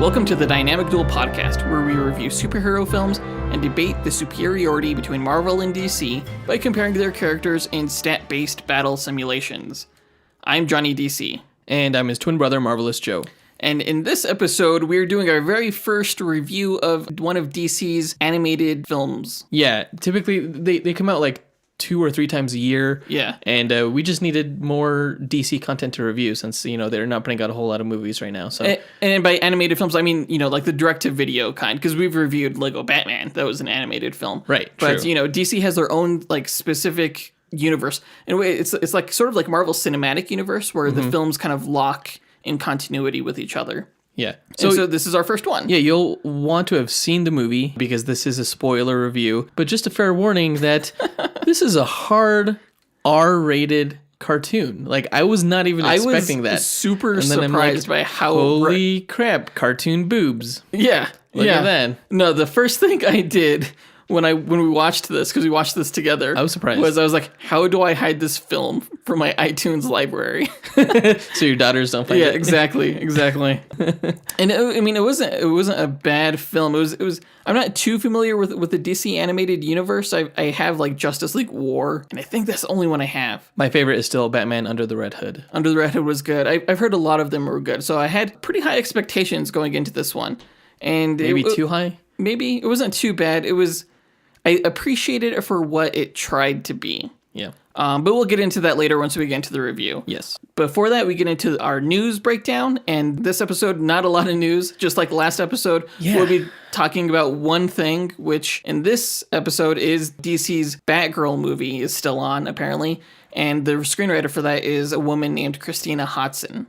Welcome to the Dynamic Duel podcast, where we review superhero films and debate the superiority between Marvel and DC by comparing their characters in stat-based battle simulations. I'm Johnny DC. And I'm his twin brother, Marvelous Joe. And in this episode, we're doing our very first review of one of DC's animated films. Yeah, typically they come out like 2 or 3 times a year. Yeah. And we just needed more DC content to review since, they're not putting out a whole lot of movies right now. So, and by animated films, I mean, like the direct-to-video kind, because we've reviewed Lego Batman. That was an animated film. Right, But, true. DC has their own, like, specific universe. In a way, it's like sort of like Marvel's cinematic universe, where the films kind of lock in continuity with each other. Yeah. So this is our first one. Yeah, you'll want to have seen the movie because this is a spoiler review. But just a fair warning that this is a hard R-rated cartoon. Like, I was not even expecting that. I was super And then surprised by how... holy crap, cartoon boobs. Yeah. Look at that. No, the first thing I did when we watched this, because we watched this together, I was surprised. I was like, how do I hide this film from my iTunes library? So your daughters don't find it. Yeah, exactly. And it wasn't a bad film. It was. I'm not too familiar with the DC animated universe. I have like Justice League War, and I think that's the only one I have. My favorite is still Batman Under the Red Hood. Under the Red Hood was good. I've heard a lot of them were good, so I had pretty high expectations going into this one. And Maybe too high? Maybe. It wasn't too bad. I appreciated it for what it tried to be. Yeah. But we'll get into that later once we get into the review. Yes. Before that, we get into our news breakdown. And this episode, not a lot of news. Just like last episode, We'll be talking about one thing, which in this episode is DC's Batgirl movie is still on, apparently. And the screenwriter for that is a woman named Christina Hodson.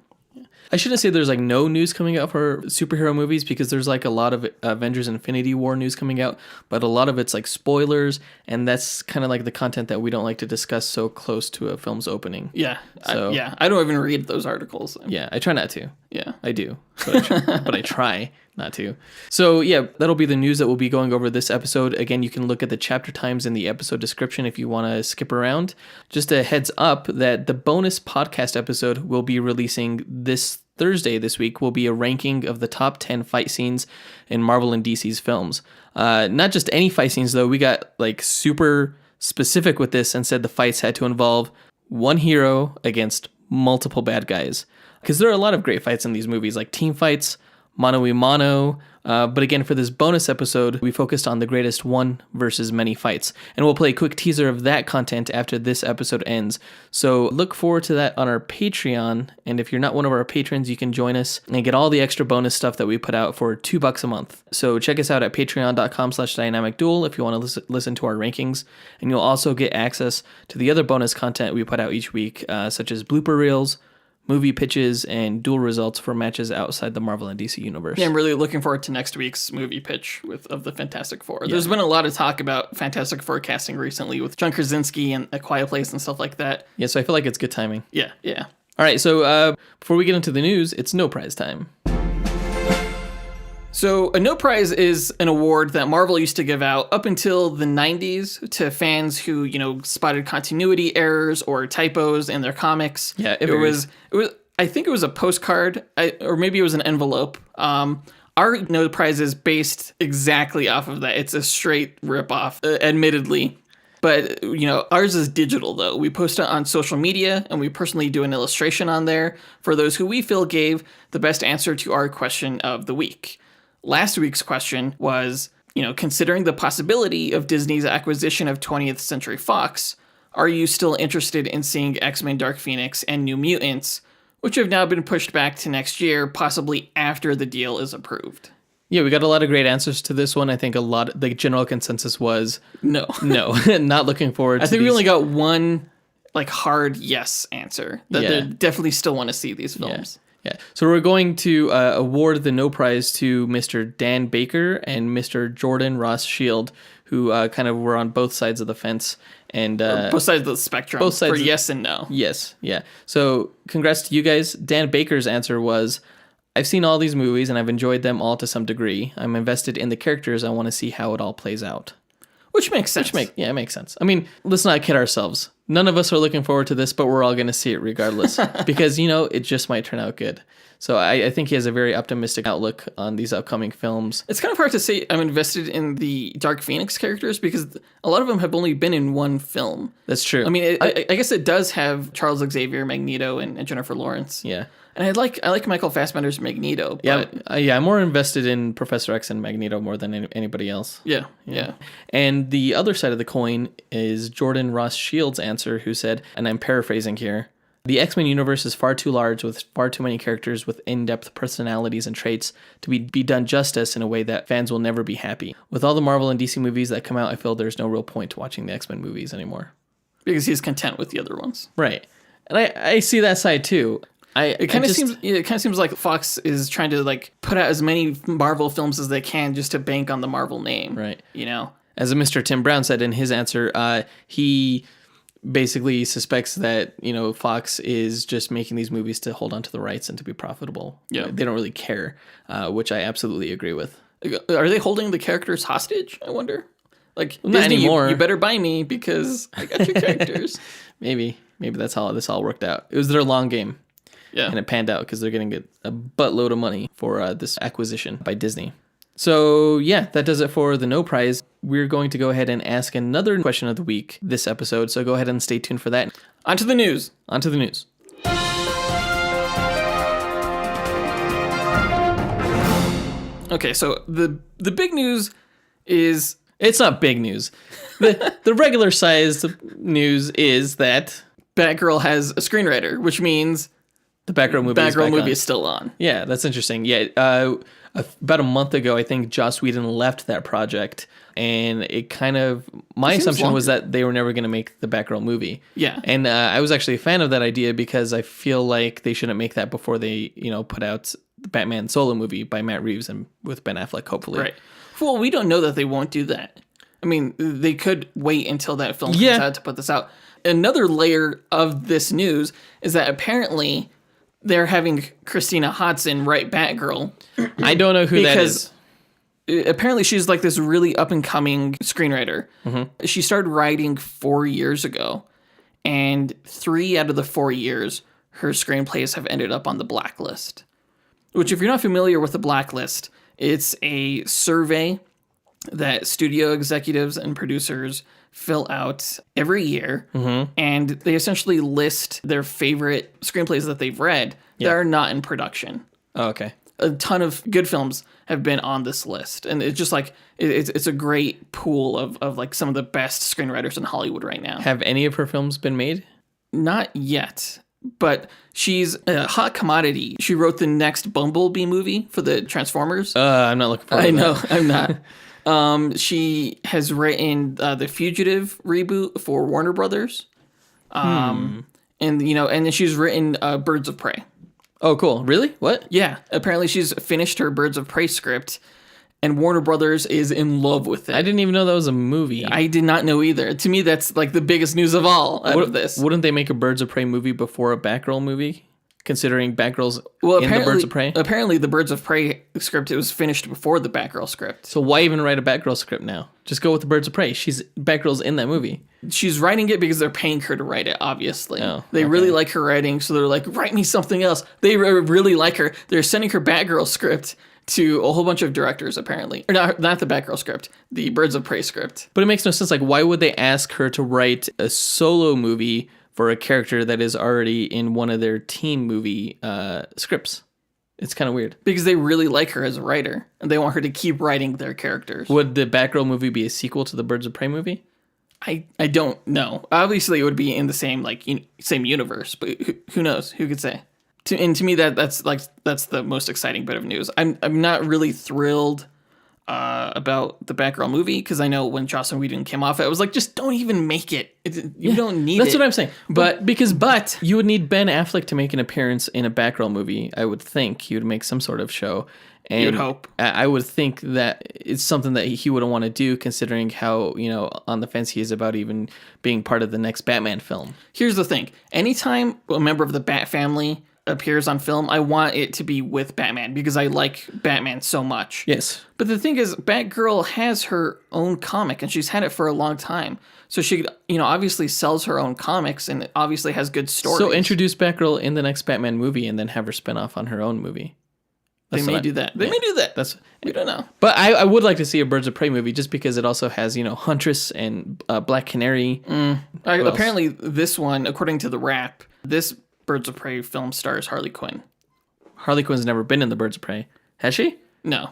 I shouldn't say there's like no news coming out for superhero movies because there's like a lot of Avengers Infinity War news coming out, but a lot of it's like spoilers, and that's kind of like the content that we don't like to discuss so close to a film's opening. Yeah. So, I don't even read those articles. Yeah, I try not to. Yeah. I do, but I try not to. So yeah, that'll be the news that we'll be going over this episode. Again, you can look at the chapter times in the episode description if you want to skip around. Just a heads up that the bonus podcast episode will be releasing this Thursday this week will be a ranking of the top 10 fight scenes in Marvel and DC's films. Not just any fight scenes though. We got like super specific with this and said the fights had to involve one hero against multiple bad guys. Because there are a lot of great fights in these movies, like team fights, mano-a-mano. But again, for this bonus episode, we focused on the greatest one versus many fights. And we'll play a quick teaser of that content after this episode ends. So look forward to that on our Patreon. And if you're not one of our patrons, you can join us and get all the extra bonus stuff that we put out for $2 a month. So check us out at patreon.com/dynamicduel if you want to listen to our rankings. And you'll also get access to the other bonus content we put out each week, such as blooper reels, movie pitches, and duel results for matches outside the Marvel and DC universe. Yeah, I'm really looking forward to next week's movie pitch of the Fantastic Four. Yeah. There's been a lot of talk about Fantastic Four casting recently with John Krasinski and A Quiet Place and stuff like that. Yeah, so I feel like it's good timing. Yeah. All right, so before we get into the news, it's No Prize time. So a No Prize is an award that Marvel used to give out up until the 90s to fans who, spotted continuity errors or typos in their comics. Yeah, it was. I think it was a postcard, or maybe it was an envelope. Our No Prize is based exactly off of that. It's a straight ripoff, admittedly. But, ours is digital, though. We post it on social media, and we personally do an illustration on there for those who we feel gave the best answer to our question of the week. Last week's question was, considering the possibility of Disney's acquisition of 20th Century Fox, are you still interested in seeing X-Men Dark Phoenix and New Mutants, which have now been pushed back to next year, possibly after the deal is approved? Yeah, we got a lot of great answers to this one. I think the general consensus was no, not looking forward to I think we only got one hard yes answer that they definitely still want to see these films. Yeah. So we're going to award the No Prize to Mr. Dan Baker and Mr. Jordan Ross Shield, who kind of were on both sides of the fence. And both sides of the spectrum for yes and no. Yes, yeah. So congrats to you guys. Dan Baker's answer was, I've seen all these movies and I've enjoyed them all to some degree. I'm invested in the characters. I want to see how it all plays out. Which makes sense. It makes sense. I mean, let's not kid ourselves. None of us are looking forward to this, but we're all going to see it regardless because, it just might turn out good. So I think he has a very optimistic outlook on these upcoming films. It's kind of hard to say I'm invested in the Dark Phoenix characters because a lot of them have only been in one film. That's true. I mean, I guess it does have Charles Xavier, Magneto, and Jennifer Lawrence. Yeah. And I like Michael Fassbender's Magneto. But I'm more invested in Professor X and Magneto more than anybody else. Yeah. And the other side of the coin is Jordan Ross Shields' answer, who said, and I'm paraphrasing here, the X-Men universe is far too large with far too many characters with in-depth personalities and traits to be done justice in a way that fans will never be happy. With all the Marvel and DC movies that come out, I feel there's no real point to watching the X-Men movies anymore. Because he's content with the other ones. Right. And I see that side too. It kind of seems like Fox is trying to like put out as many Marvel films as they can just to bank on the Marvel name. Right. You know? As Mr. Tim Brown said in his answer, he basically suspects that, Fox is just making these movies to hold on to the rights and to be profitable. Yeah. They don't really care, which I absolutely agree with. Are they holding the characters hostage, I wonder? Like, not Disney, anymore. You better buy me because I got your characters. Maybe that's how this all worked out. It was their long game. Yeah. And it panned out because they're getting a buttload of money for this acquisition by Disney. So, yeah, that does it for the No Prize. We're going to go ahead and ask another question of the week this episode, so go ahead and stay tuned for that. On to the news. Okay, so the big news is... It's not big news. The regular sized news is that... Batgirl has a screenwriter, which means... The Batgirl movie is still on. Yeah, that's interesting. Yeah, about a month ago, I think Joss Whedon left that project, and it kind of... My assumption was that they were never going to make the Batgirl movie. Yeah. And I was actually a fan of that idea because I feel like they shouldn't make that before they, put out the Batman solo movie by Matt Reeves and with Ben Affleck, hopefully. Right. Well, we don't know that they won't do that. I mean, they could wait until that film comes out to put this out. Another layer of this news is that apparently... they're having Christina Hodson write Batgirl. I don't know who that is. Apparently she's like this really up-and-coming screenwriter. Mm-hmm. She started writing 4 years ago, and 3 out of the 4 years, her screenplays have ended up on the blacklist. Which, if you're not familiar with the blacklist, it's a survey that studio executives and producers fill out every year, and they essentially list their favorite screenplays that they've read that are not in production. Oh, okay. A ton of good films have been on this list, and it's just like it's a great pool of like some of the best screenwriters in Hollywood right now. Have any of her films been made? Not yet, but she's a hot commodity. She wrote the next Bumblebee movie for the Transformers. I'm not looking forward to that. I know, I'm not. She has written the Fugitive reboot for Warner Brothers. And then she's written Birds of Prey. Oh, cool. Really? What? Yeah. Apparently she's finished her Birds of Prey script, and Warner Brothers is in love with it. I didn't even know that was a movie. I did not know either. To me, that's like the biggest news of all out of this. Wouldn't they make a Birds of Prey movie before a Batgirl movie? Considering Batgirl's in the Birds of Prey? Apparently the Birds of Prey script, it was finished before the Batgirl script. So why even write a Batgirl script now? Just go with the Birds of Prey. Batgirl's in that movie. She's writing it because they're paying her to write it, obviously. They really like her writing, so they're like, write me something else. They really like her. They're sending her Batgirl script to a whole bunch of directors, apparently. Or not the Batgirl script, the Birds of Prey script. But it makes no sense. Like, why would they ask her to write a solo movie for a character that is already in one of their team movie scripts? It's kind of weird. Because they really like her as a writer, and they want her to keep writing their characters. Would the Batgirl movie be a sequel to the Birds of Prey movie? I don't know. Obviously, it would be in the same same universe, but who knows? Who could say? To me, that's the most exciting bit of news. I'm not really thrilled about the Batgirl movie because I know when Joss Whedon came off, I was like, just don't even make it. You don't need it. That's what I'm saying. But you would need Ben Affleck to make an appearance in a Batgirl movie. I would think he would make some sort of show. And you'd hope. I would think that it's something that he wouldn't want to do, considering how on the fence he is about even being part of the next Batman film. Here's the thing: anytime a member of the Bat family appears on film, I want it to be with Batman because I like Batman so much. Yes. But the thing is, Batgirl has her own comic, and she's had it for a long time. So she, obviously sells her own comics and obviously has good stories. So introduce Batgirl in the next Batman movie and then have her spin off on her own movie. They may do that. They may do that. We don't know. But I would like to see a Birds of Prey movie just because it also has, Huntress and Black Canary. Apparently, this one, according to the Wrap, this Birds of Prey film stars Harley Quinn. Harley Quinn's never been in the Birds of Prey. Has she? No.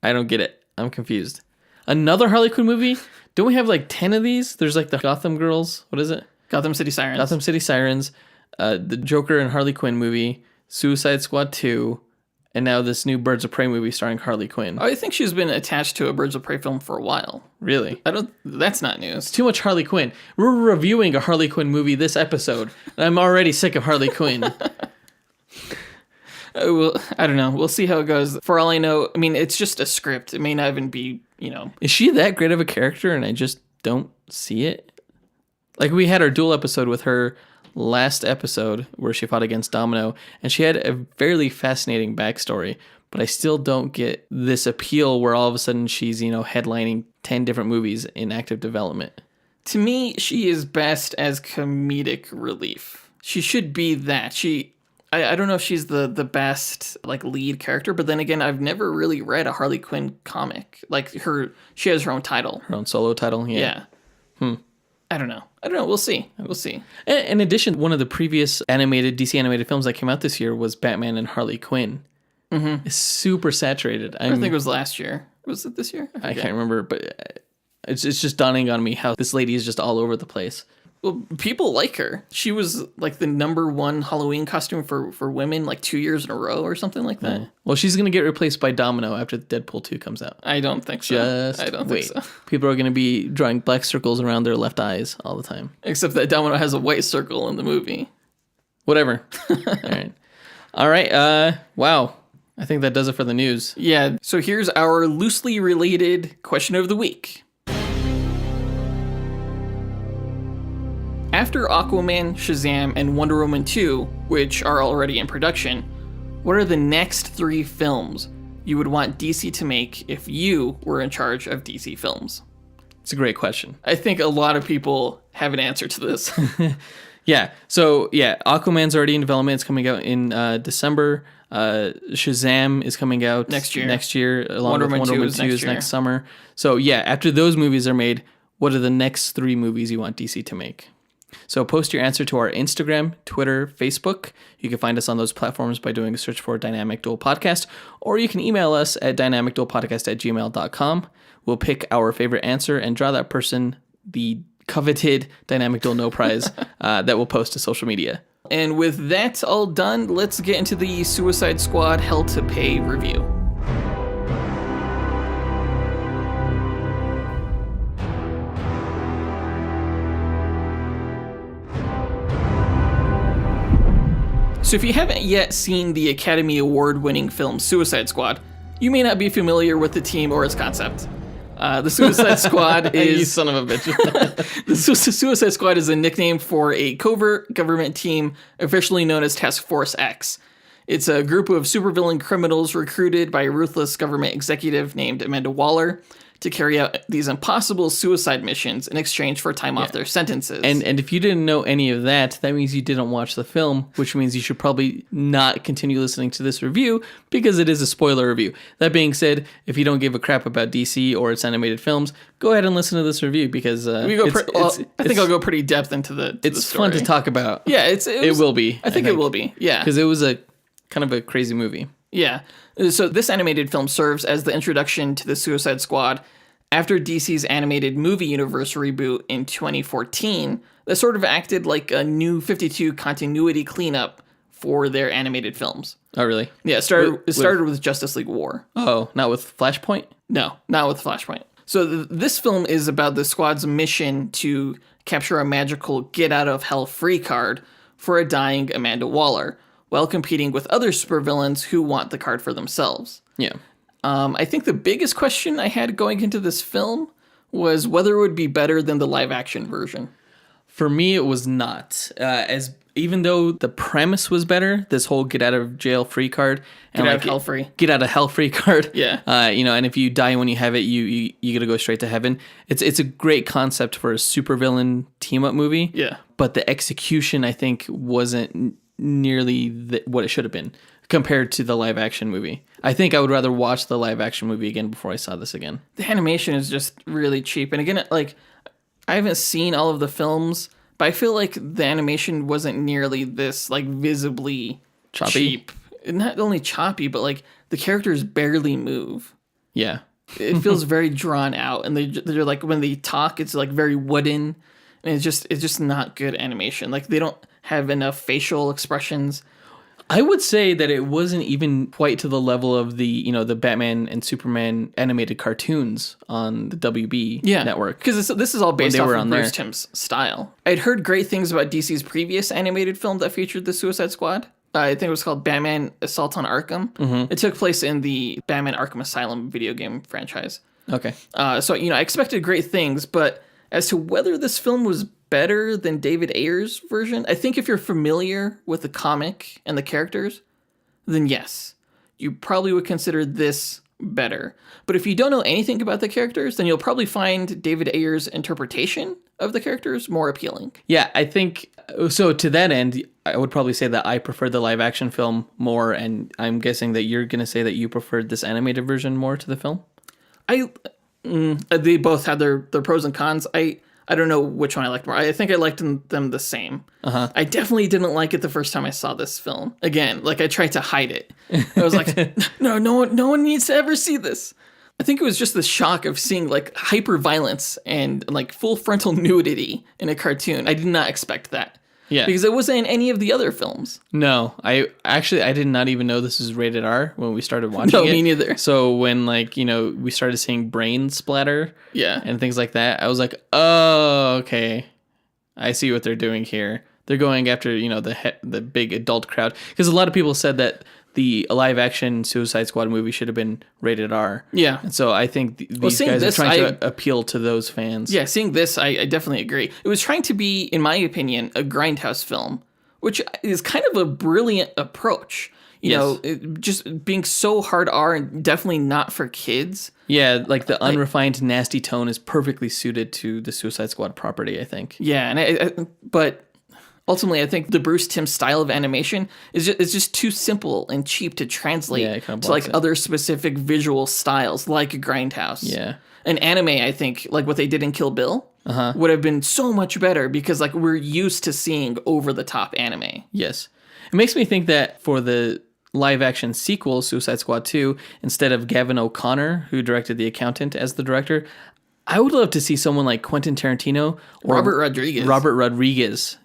I don't get it. I'm confused. Another Harley Quinn movie? Don't we have like 10 of these? There's like the Gotham Girls. What is it? Gotham City Sirens. Gotham City Sirens. The Joker and Harley Quinn movie. Suicide Squad 2. And now this new Birds of Prey movie starring Harley Quinn. I think she's been attached to a Birds of Prey film for a while. Really? That's not news. Too much Harley Quinn. We're reviewing a Harley Quinn movie this episode, and I'm already sick of Harley Quinn. Well, I don't know. We'll see how it goes. For all I know, it's just a script. It may not even be, Is she that great of a character and I just don't see it? Like, we had our duel episode with her last episode where she fought against Domino, and she had a fairly fascinating backstory, but I still don't get this appeal where all of a sudden she's, headlining 10 different movies in active development. To me, she is best as comedic relief. She should be that. I don't know if she's the best lead character, but then again, I've never really read a Harley Quinn comic. She has her own title. Her own solo title, yeah. I don't know. We'll see. In addition, one of the previous DC animated films that came out this year was Batman and Harley Quinn. Mm-hmm. It's super saturated. I think it was last year. Was it this year? I can't remember, but it's just dawning on me how this lady is just all over the place. Well, people like her. She was the number one Halloween costume for women 2 years in a row or something like that. Well, she's going to get replaced by Domino after Deadpool 2 comes out. I don't think so. I don't think so. People are going to be drawing black circles around their left eyes all the time. Except that Domino has a white circle in the movie. Whatever. All right. Wow. I think that does it for the news. Yeah. So here's our loosely related question of the week. After Aquaman, Shazam, and Wonder Woman 2, which are already in production, what are the next 3 films you would want DC to make if you were in charge of DC Films? It's a great question. I think a lot of people have an answer to this. Yeah. So, Aquaman's already in development. It's coming out in December. Shazam is coming out next year along with Wonder Woman 2 is next summer. So, after those movies are made, what are the next 3 movies you want DC to make? So post your answer to our Instagram, Twitter, Facebook. You can find us on those platforms by doing a search for Dynamic Duel Podcast, or you can email us at dynamicduelpodcast@gmail.com. We'll pick our favorite answer and draw that person the coveted Dynamic Duel No Prize that we'll post to social media. And with that all done, let's get into the Suicide Squad Hell to Pay review. So if you haven't yet seen the Academy Award-winning film Suicide Squad, you may not be familiar with the team or its concept. The Suicide Squad is... You son of a bitch. The Suicide Squad is a nickname for a covert government team officially known as Task Force X. It's a group of supervillain criminals recruited by a ruthless government executive named Amanda Waller to carry out these impossible suicide missions in exchange for time off their sentences. And if you didn't know any of that, that means you didn't watch the film, which means you should probably not continue listening to this review because it is a spoiler review. That being said, if you don't give a crap about DC or its animated films, go ahead and listen to this review because I think I'll go pretty depth into the It's fun to talk about. Yeah, it will be. I think it will be. Yeah. Because it was a kind of a crazy movie. Yeah. So this animated film serves as the introduction to the Suicide Squad after DC's animated movie universe reboot in 2014 that sort of acted like a new 52 continuity cleanup for their animated films. Oh, really? Yeah, it started with Justice League War. Oh, not with Flashpoint? No, not with Flashpoint. So this film is about the squad's mission to capture a magical get-out-of-hell-free card for a dying Amanda Waller, while competing with other supervillains who want the card for themselves. Yeah. I think the biggest question I had going into this film was whether it would be better than the live-action version. For me, it was not. Even though the premise was better, this whole get out of jail free card and Get out of hell free. get out of hell free card. Yeah. And if you die when you have it, you gotta go straight to heaven. It's a great concept for a supervillain team up movie. Yeah. But the execution, I think, wasn't nearly what it should have been compared to the live action movie. I think I would rather watch the live action movie again before I saw this again. The animation is just really cheap. And again, like, I haven't seen all of the films, but I feel like the animation wasn't nearly this, like, visibly Choppy? cheap. Not only choppy, but, like, the characters barely move. Yeah. It feels very drawn out. And they're like, when they talk, it's, like, very wooden. And it's just not good animation. Like, they don't have enough facial expressions. I would say that it wasn't even quite to the level of the Batman and Superman animated cartoons on the WB network. Because this is all based off of Bruce there. Timm's style. I'd heard great things about DC's previous animated film that featured the Suicide Squad. I think it was called Batman Assault on Arkham. Mm-hmm. It took place in the Batman Arkham Asylum video game franchise. Okay. So I expected great things, but as to whether this film was better than David Ayer's version, I think if you're familiar with the comic and the characters, then yes, you probably would consider this better. But if you don't know anything about the characters, then you'll probably find David Ayer's interpretation of the characters more appealing. Yeah, I think so. To that end, I would probably say that I prefer the live action film more, and I'm guessing that you're going to say that you preferred this animated version more to the film. They both had their pros and cons. I don't know which one I liked more. I think I liked them the same. Uh-huh. I definitely didn't like it the first time I saw this film. Again, like I tried to hide it. I was like, no one needs to ever see this. I think it was just the shock of seeing like hyper violence and like full frontal nudity in a cartoon. I did not expect that. Yeah. Because it wasn't in any of the other films. No, I did not even know this was rated R when we started watching it. No, me neither. So when we started seeing brain splatter and things like that, I was like, oh, okay. I see what they're doing here. They're going after, the big adult crowd. Because a lot of people said that the live action Suicide Squad movie should have been rated R. Yeah. And so I think these guys are trying to appeal to those fans. Yeah, seeing this, I definitely agree. It was trying to be, in my opinion, a grindhouse film, which is kind of a brilliant approach. You know, just being so hard R and definitely not for kids. Yeah, like the unrefined, nasty tone is perfectly suited to the Suicide Squad property, I think. Yeah, but ultimately, I think the Bruce Timm style of animation is just too simple and cheap to translate to like other specific visual styles like Grindhouse. Yeah. An anime, I think, like what they did in Kill Bill, would have been so much better because like we're used to seeing over the top anime. Yes. It makes me think that for the live action sequel, Suicide Squad 2, instead of Gavin O'Connor, who directed The Accountant, as the director, I would love to see someone like Quentin Tarantino or Robert Rodriguez.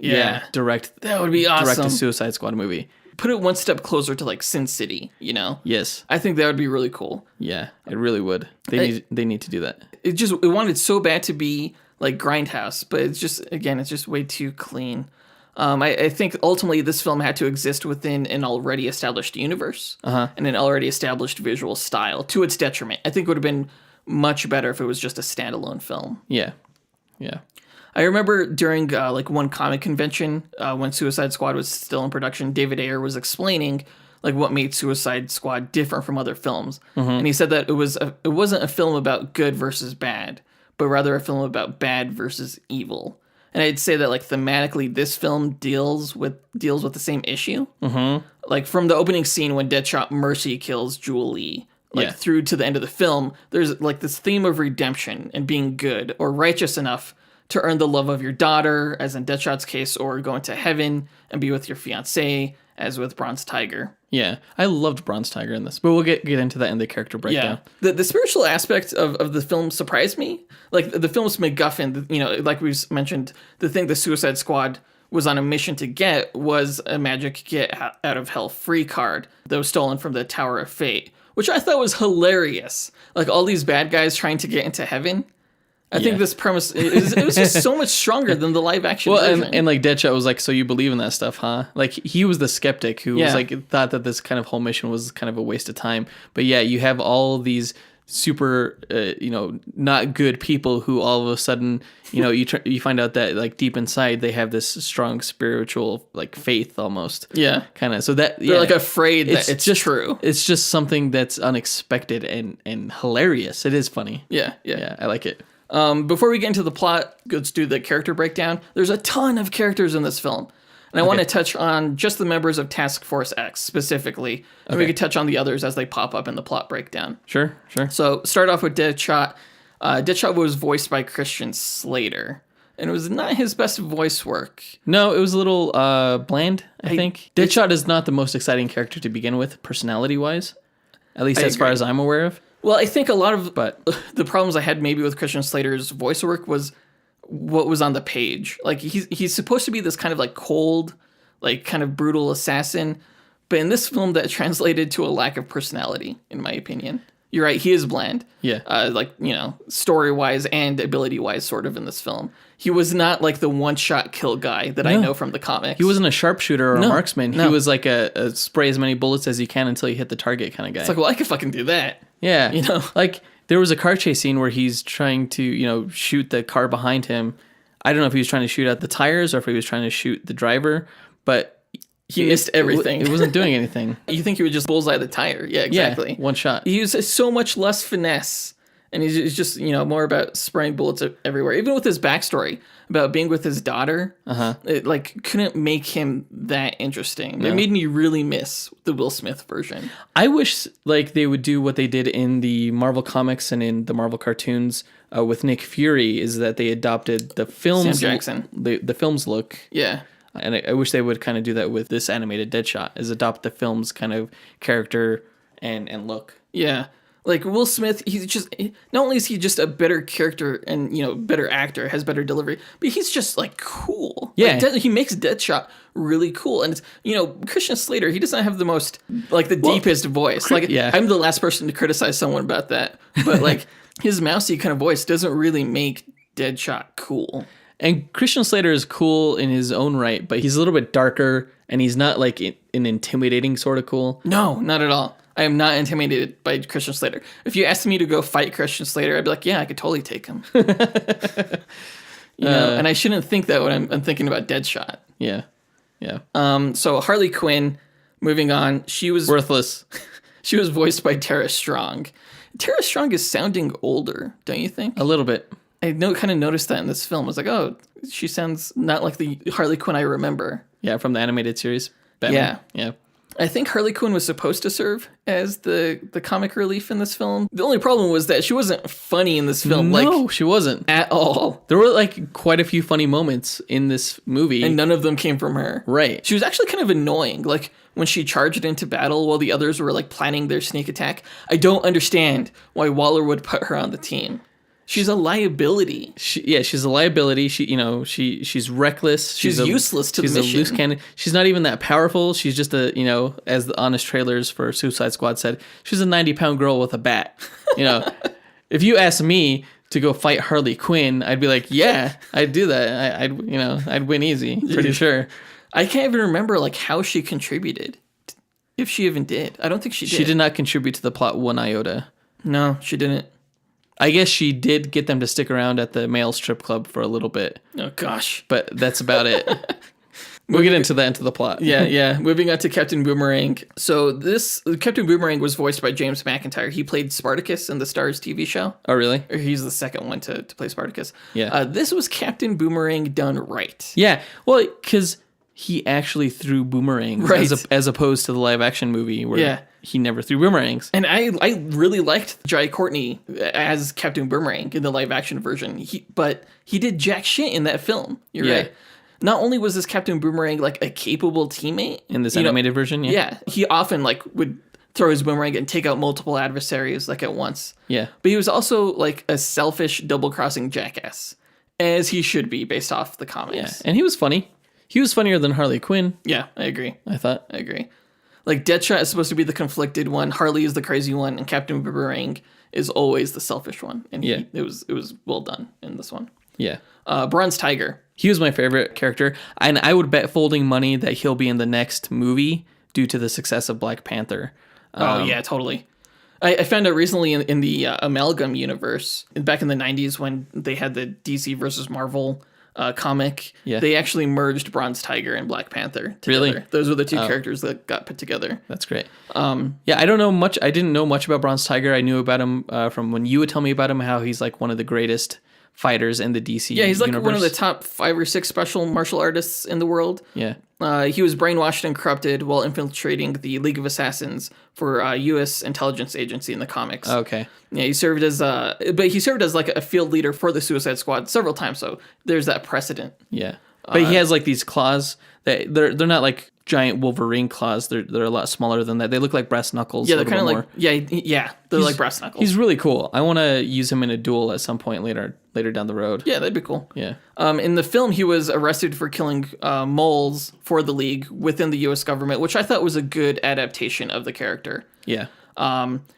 Direct. That would be awesome. Direct a Suicide Squad movie. Put it one step closer to like Sin City, Yes. I think that would be really cool. Yeah, it really would. They need to do that. It wanted so bad to be like Grindhouse, but it's just way too clean. I think ultimately this film had to exist within an already established universe and an already established visual style to its detriment. I think it would have been much better if it was just a standalone film. Yeah. I remember during like one comic convention when Suicide Squad was still in production, David Ayer was explaining like what made Suicide Squad different from other films, and he said that it wasn't a film about good versus bad, but rather a film about bad versus evil. And I'd say that like thematically, this film deals with the same issue. Mm-hmm. Like from the opening scene when Deadshot mercy kills Julie. Through to the end of the film, there's like this theme of redemption and being good or righteous enough to earn the love of your daughter, as in Deadshot's case, or go into heaven and be with your fiancé, as with Bronze Tiger. Yeah, I loved Bronze Tiger in this, but we'll get into that in the character breakdown. Yeah, the spiritual aspect of the film surprised me. Like the film's MacGuffin, like we've mentioned, the thing the Suicide Squad was on a mission to get was a magic get out of hell free card that was stolen from the Tower of Fate, which I thought was hilarious. Like all these bad guys trying to get into heaven. I think this premise, it was just so much stronger than the live action version. And like Deadshot was like, so you believe in that stuff, huh? Like he was the skeptic who was like, thought that this kind of whole mission was kind of a waste of time. But yeah, you have all these super, not good people who all of a sudden, you find out that like deep inside they have this strong spiritual like faith almost. Yeah. Kind of. So that They're like afraid that it's just true. It's just something that's unexpected and hilarious. It is funny. Yeah. Yeah, I like it. Before we get into the plot, let's do the character breakdown. There's a ton of characters in this film. And I want to touch on just the members of Task Force X specifically. And we could touch on the others as they pop up in the plot breakdown. Sure. So start off with Deadshot. Deadshot was voiced by Christian Slater. And it was not his best voice work. No, it was a little bland, I think. Deadshot is not the most exciting character to begin with, personality-wise. At least as far as I'm aware of. Well, I think a lot of the problems I had maybe with Christian Slater's voice work was what was on the page. Like he's supposed to be this kind of like cold, like kind of brutal assassin, but in this film that translated to a lack of personality, in my opinion. You're right, he is bland. Yeah. Story-wise and ability-wise sort of in this film. He was not like the one-shot kill guy that I know from the comics. He wasn't a sharpshooter or a marksman. No. He was like a spray as many bullets as you can until you hit the target kind of guy. It's like, well, I could fucking do that. Yeah. Like there was a car chase scene where he's trying to, shoot the car behind him. I don't know if he was trying to shoot at the tires or if he was trying to shoot the driver, but he missed everything. It wasn't doing anything. You think he would just bullseye the tire. Yeah, exactly. Yeah, one shot. He used so much less finesse. And he's just, more about spraying bullets everywhere. Even with his backstory about being with his daughter, it couldn't make him that interesting. No. It made me really miss the Will Smith version. I wish they would do what they did in the Marvel comics and in the Marvel cartoons with Nick Fury, is that they adopted the films, Sam Jackson. The films look. Yeah. And I wish they would kind of do that with this animated Deadshot, is adopt the film's kind of character and look. Yeah. Like Will Smith, he's just, not only is he just a better character and, better actor, has better delivery, but he's just like cool. Yeah. He makes Deadshot really cool. And it's, Christian Slater, he doesn't have the most, deepest voice. I'm the last person to criticize someone about that. But his mousy kind of voice doesn't really make Deadshot cool. And Christian Slater is cool in his own right, but he's a little bit darker and he's not like an intimidating sort of cool. No, not at all. I am not intimidated by Christian Slater. If you asked me to go fight Christian Slater, I'd be like, yeah, I could totally take him. And I shouldn't think that when I'm thinking about Deadshot. Yeah. Yeah. So Harley Quinn, moving on, she was worthless. She was voiced by Tara Strong. Tara Strong is sounding older, don't you think? A little bit. I kind of noticed that in this film. I was like, oh, she sounds not like the Harley Quinn I remember. Yeah, from the animated series. Batman. Yeah. I think Harley Quinn was supposed to serve as the comic relief in this film. The only problem was that she wasn't funny in this film. No, she wasn't. At all. There were quite a few funny moments in this movie. And none of them came from her. Right. She was actually kind of annoying. When she charged into battle while the others were planning their sneak attack. I don't understand why Waller would put her on the team. She's a liability. She's a liability. She's reckless. She's useless to the mission. She's a loose cannon. She's not even that powerful. She's just as the honest trailers for Suicide Squad said, she's a 90-pound girl with a bat. If you ask me to go fight Harley Quinn, I'd be like, yeah, I'd do that. I'd win easy, pretty sure. I can't even remember how she contributed, if she even did. I don't think she did. She did not contribute to the plot one iota. No, she didn't. I guess she did get them to stick around at the male strip club for a little bit. Oh, gosh. But that's about it. We'll get into the plot. Yeah. Moving on to Captain Boomerang. So Captain Boomerang was voiced by James McIntyre. He played Spartacus in the Starz TV show. Oh, really? Or he's the second one to play Spartacus. Yeah. This was Captain Boomerang done right. Yeah. Well, because he actually threw boomerangs, right, as opposed to the live action movie where he never threw boomerangs. And I really liked Jai Courtney as Captain Boomerang in the live action version. But he did jack shit in that film. You're right. Not only was this Captain Boomerang a capable teammate in this animated version, he often would throw his boomerang and take out multiple adversaries at once. Yeah. But he was also a selfish double-crossing jackass, as he should be based off the comics. Yeah. And he was funny. He was funnier than Harley Quinn. Yeah, I agree. I agree. Deadshot is supposed to be the conflicted one, Harley is the crazy one, and Captain Boomerang is always the selfish one. And it was well done in this one. Yeah. Bronze Tiger. He was my favorite character, and I would bet folding money that he'll be in the next movie due to the success of Black Panther. Yeah, totally. I found out recently in the Amalgam universe, back in the 90s when they had the DC versus Marvel comic, they actually merged Bronze Tiger and Black Panther together. Really? Those were the two characters that got put together. That's great. I don't know much. I didn't know much about Bronze Tiger. I knew about him from when you would tell me about him, how he's like one of the greatest fighters in the DC Yeah, he's like universe. one of the top 5 or 6 special martial artists in the world. Yeah. He was brainwashed and corrupted while infiltrating the League of Assassins for U.S. intelligence agency in the comics. Okay. Yeah, he served as like a field leader for the Suicide Squad several times. So there's that precedent. Yeah. But he has like these claws that they're not like giant Wolverine claws. They're a lot smaller than that. They look like brass knuckles. Yeah, they're kind of like they're like brass knuckles. He's really cool. I want to use him in a duel at some point later down the road. Yeah, that'd be cool. Yeah. In the film, he was arrested for killing moles for the League within the U.S. government, which I thought was a good adaptation of the character. Yeah.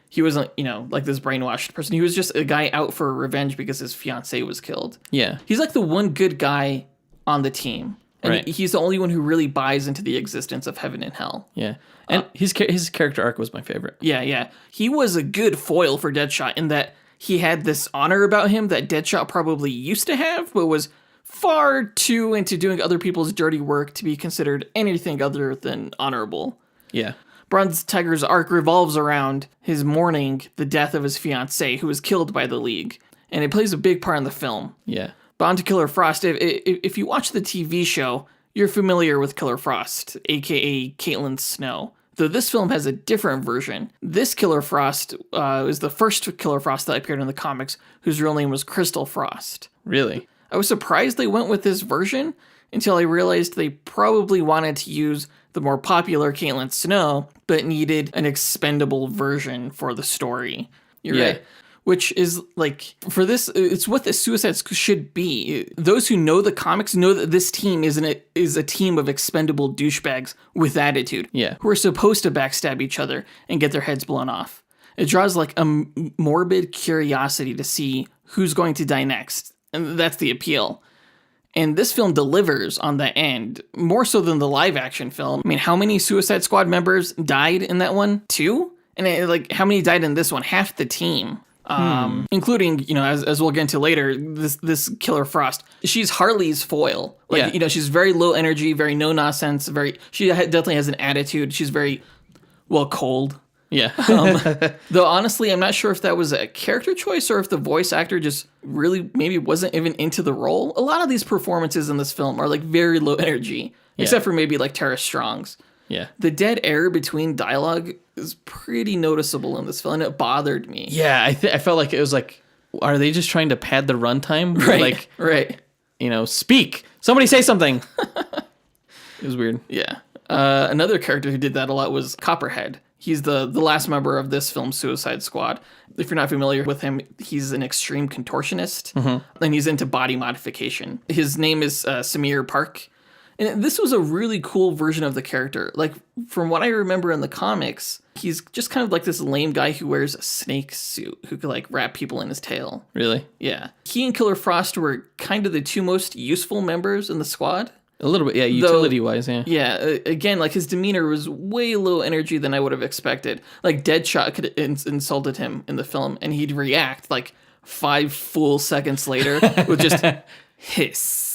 He wasn't, like this brainwashed person. He was just a guy out for revenge because his fiancée was killed. Yeah. He's like the one good guy on the team. And Right. he's the only one who really buys into the existence of heaven and hell. Yeah. And his character arc was my favorite. Yeah. He was a good foil for Deadshot in that he had this honor about him that Deadshot probably used to have, but was far too into doing other people's dirty work to be considered anything other than honorable. Yeah. Bronze Tiger's arc revolves around his mourning the death of his fiancée, who was killed by the League, and it plays a big part in the film. Yeah. Bound to Killer Frost, if you watch the TV show, you're familiar with Killer Frost, aka Caitlin Snow. Though this film has a different version. This Killer Frost is the first Killer Frost that appeared in the comics, whose real name was Crystal Frost. Really? I was surprised they went with this version until I realized they probably wanted to use the more popular Caitlin Snow, but needed an expendable version for the story. You're right. Which is like, for this, it's what the Suicide Squad should be. Those who know the comics know that this team is a team of expendable douchebags with attitude. Yeah. Who are supposed to backstab each other and get their heads blown off. It draws like a morbid curiosity to see who's going to die next. And that's the appeal. And this film delivers on that end, more so than the live action film. I mean, how many Suicide Squad members died in that one? 2? And how many died in this one? Half the team. Including, as we'll get into later, this Killer Frost. She's Harley's foil. She's very low energy, very no nonsense. She definitely has an attitude. She's very, cold. Yeah. Though honestly, I'm not sure if that was a character choice or if the voice actor just really maybe wasn't even into the role. A lot of these performances in this film are like very low energy, except for maybe like Tara Strong's. Yeah. The dead air between dialogue is pretty noticeable in this film, and it bothered me. Yeah, I felt like it was like, are they just trying to pad the runtime? Right. Right. Speak. Somebody say something. It was weird. Yeah. Another character who did that a lot was Copperhead. He's the last member of this film's Suicide Squad. If you're not familiar with him, he's an extreme contortionist, and he's into body modification. His name is Samir Park. And this was a really cool version of the character. Like, from what I remember in the comics, he's just kind of like this lame guy who wears a snake suit, who could, like, wrap people in his tail. Really? Yeah. He and Killer Frost were kind of the two most useful members in the squad. A little bit, yeah, utility-wise, yeah. Yeah, again, like, his demeanor was way low energy than I would have expected. Like, Deadshot could have insulted him in the film, and he'd react, like, 5 full seconds later with just hiss.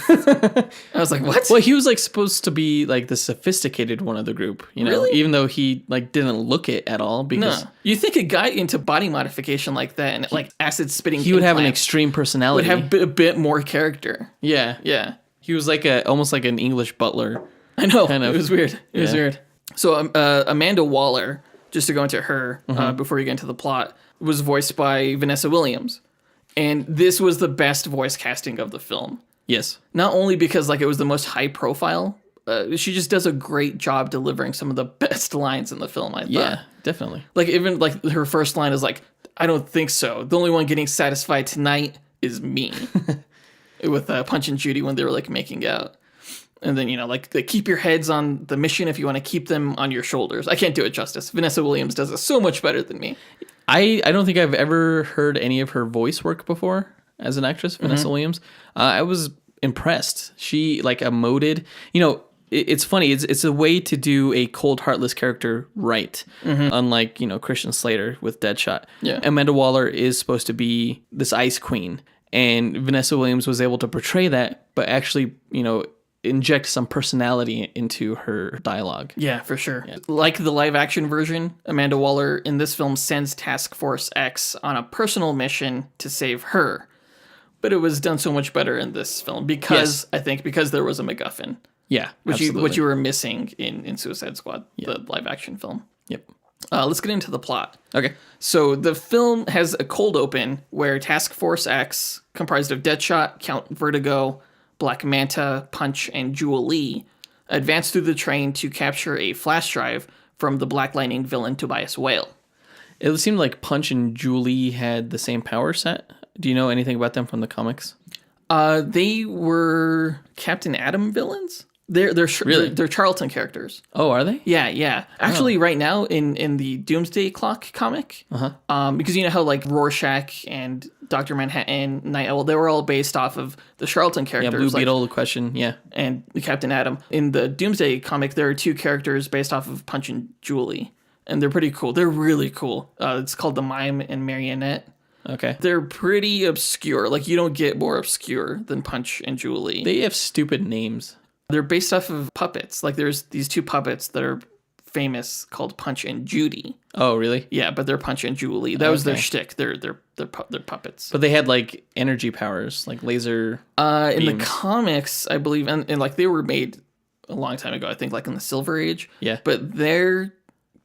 I was like, what? Well, he was like supposed to be like the sophisticated one of the group, Really? even though he like didn't look it at all. Because you think a guy into body modification like that and like acid spitting, he would have an extreme personality. Would have a bit more character. Yeah. He was like almost like an English butler. I know. Kind of. It was weird. It was weird. So Amanda Waller, just to go into her before you get into the plot, was voiced by Vanessa Williams, and this was the best voice casting of the film. Yes. Not only because like it was the most high profile, she just does a great job delivering some of the best lines in the film, I thought. Yeah, definitely. Like even like her first line is like, I don't think so. The only one getting satisfied tonight is me. With Punch and Judy when they were like making out. And then, like they keep your heads on the mission if you want to keep them on your shoulders. I can't do it justice. Vanessa Williams does it so much better than me. I don't think I've ever heard any of her voice work before as an actress, Vanessa Williams. I was impressed. She like emoted, it's funny. It's a way to do a cold, heartless character right. Unlike, Christian Slater with Deadshot. Yeah. Amanda Waller is supposed to be this ice queen. And Vanessa Williams was able to portray that, but actually, inject some personality into her dialogue. Yeah, for sure. Yeah. Like the live action version, Amanda Waller in this film sends Task Force X on a personal mission to save her. But it was done so much better in this film because because there was a MacGuffin. Yeah, which you were missing in Suicide Squad, the live action film. Yep. Let's get into the plot. Okay. So the film has a cold open where Task Force X, comprised of Deadshot, Count Vertigo, Black Manta, Punch, and Jewel Lee, advance through the train to capture a flash drive from the Black Lightning villain Tobias Whale. It seemed like Punch and Jewel Lee had the same power set. Do you know anything about them from the comics? They were Captain Atom villains. They're Charlton characters. Oh, are they? Yeah. Actually, right now in the Doomsday Clock comic, because you know how like Rorschach and Dr. Manhattan, Night Owl, they were all based off of the Charlton characters. Yeah, Blue Beetle, Question, yeah. And the Captain Atom. In the Doomsday comic, there are two characters based off of Punch and Julie, and they're pretty cool. They're really cool. It's called the Mime and Marionette. Okay. They're pretty obscure. Like, you don't get more obscure than Punch and Julie. They have stupid names. They're based off of puppets. Like, there's these two puppets that are famous called Punch and Judy. Oh, really? Yeah, but they're Punch and Julie. That was their shtick. They're puppets. But they had, like, energy powers, like laser in the comics, I believe, and like, they were made a long time ago, I think, like in the Silver Age. Yeah. But their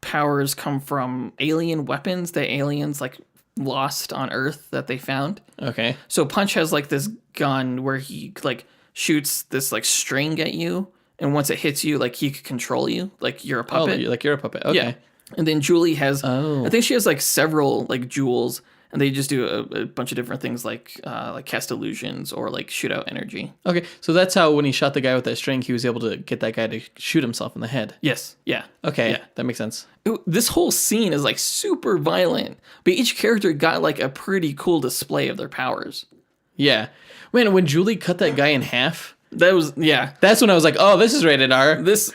powers come from alien weapons that aliens, like, lost on Earth that they found. Okay. So Punch has, like, this gun where he, like, shoots this like string at you, and once it hits you, like, he could control you, like you're a puppet. Oh, like you're a puppet. Okay. Yeah. And then Julie has, I think she has like several like jewels, and they just do a bunch of different things like cast illusions or like shoot out energy. Okay, so that's how when he shot the guy with that string, he was able to get that guy to shoot himself in the head. Yes. Yeah. Okay. Yeah. That makes sense. This whole scene is like super violent, but each character got like a pretty cool display of their powers. Yeah. Man, when Julie cut that guy in half, that's when I was like, oh, this is rated R. This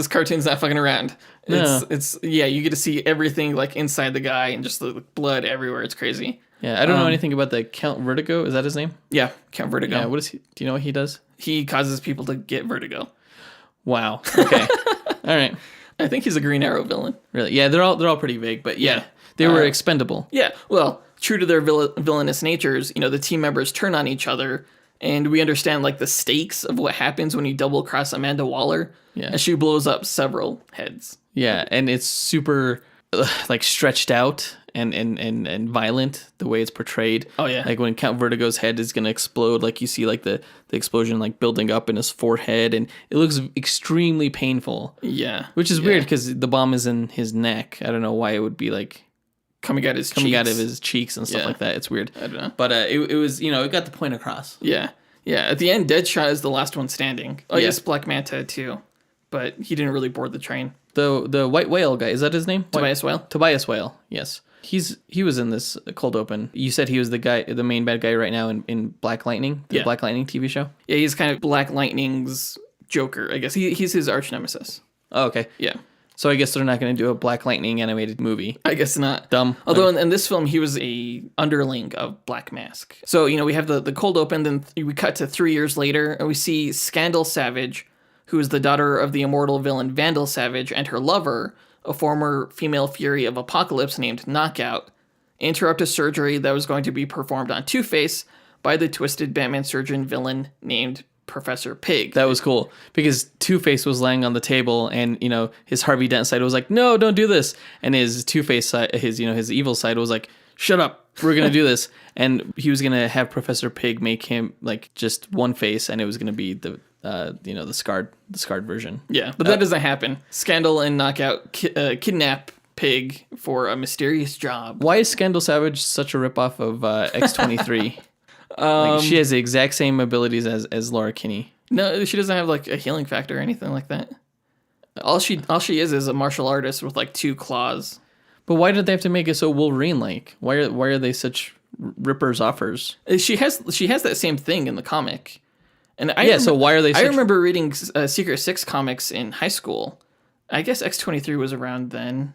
cartoon's not fucking around. It's you get to see everything like inside the guy and just the blood everywhere. It's crazy. Yeah, I don't know anything about the Count Vertigo. Is that his name? Yeah, Count Vertigo. Yeah, what is he? Do you know what he does? He causes people to get vertigo. Wow. Okay. All right. I think he's a Green Arrow villain. Really? Yeah, they're all pretty vague, but yeah. They were expendable. Yeah. Well, true to their villainous natures, the team members turn on each other. And we understand, like, the stakes of what happens when you double-cross Amanda Waller. Yeah. And she blows up several heads. Yeah, and it's super, like, stretched out and violent, the way it's portrayed. Oh, yeah. Like, when Count Vertigo's head is going to explode, like, you see, like, the explosion, like, building up in his forehead. And it looks extremely painful. Yeah. Which is weird, because the bomb is in his neck. I don't know why it would be, like... Coming out of his cheeks and stuff like that. It's weird. I don't know. But it was, it got the point across. Yeah. Yeah. At the end, Deadshot is the last one standing. Oh, yes, Black Manta too. But he didn't really board the train. The white whale guy, is that his name? Tobias Whale? Tobias Whale, yes. He was in this cold open. You said he was the main bad guy right now in Black Lightning, the Black Lightning TV show? Yeah, he's kind of Black Lightning's Joker, I guess. He's his arch nemesis. Oh, okay. Yeah. So I guess they're not going to do a Black Lightning animated movie. I guess not. Dumb. Although in this film, he was a underling of Black Mask. So, we have the cold open, then we cut to 3 years later, and we see Scandal Savage, who is the daughter of the immortal villain Vandal Savage, and her lover, a former female fury of Apocalypse named Knockout, interrupt a surgery that was going to be performed on Two-Face by the twisted Batman surgeon villain named Professor Pig. That was cool because Two-Face was laying on the table, and his Harvey Dent side was like, "No, don't do this," and his Two-Face side, his evil side was like, "Shut up, we're gonna do this." And he was gonna have Professor Pig make him like just one face, and it was gonna be the scarred version. Yeah, but that doesn't happen. Scandal and Knockout kidnap Pig for a mysterious job. Why is Scandal Savage such a ripoff of X-23? Like, she has the exact same abilities as Laura Kinney. No, she doesn't have like a healing factor or anything like that. All she is a martial artist with like 2 claws. But why did they have to make it so Wolverine-like? Why are they such rippers offers? She has that same thing in the comic, And I so why are they? I remember reading Secret Six comics in high school. I guess X-23 was around then.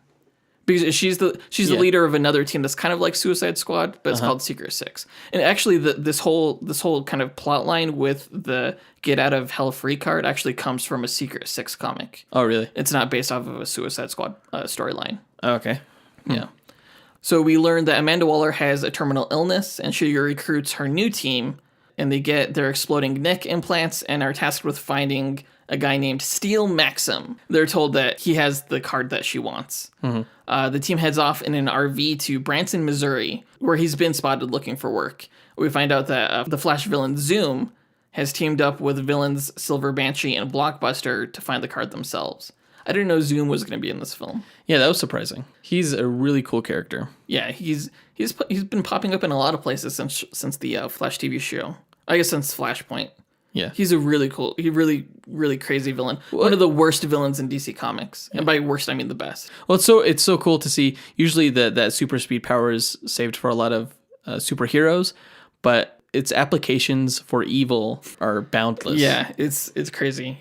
Because she's the leader of another team that's kind of like Suicide Squad, but it's called Secret Six. And actually, this whole kind of plot line with the Get Out of Hell Free card actually comes from a Secret Six comic. Oh, really? It's not based off of a Suicide Squad storyline. Oh, okay. Yeah. So we learned that Amanda Waller has a terminal illness, and she recruits her new team, and they get their exploding neck implants and are tasked with finding a guy named Steel Maxim. They're told that he has the card that she wants. The team heads off in an RV to Branson, Missouri, where he's been spotted looking for work. We find out that the Flash villain Zoom has teamed up with villains Silver Banshee and Blockbuster to find the card themselves. I didn't know Zoom was going to be in this film. Yeah, that was surprising. He's a really cool character. Yeah, he's been popping up in a lot of places since the Flash TV show. I guess since Flashpoint. Yeah. He's a really really crazy villain. One of the worst villains in DC Comics. And by worst, I mean the best. Well, it's so cool to see. Usually that super speed power is saved for a lot of superheroes, but its applications for evil are boundless. Yeah, it's crazy.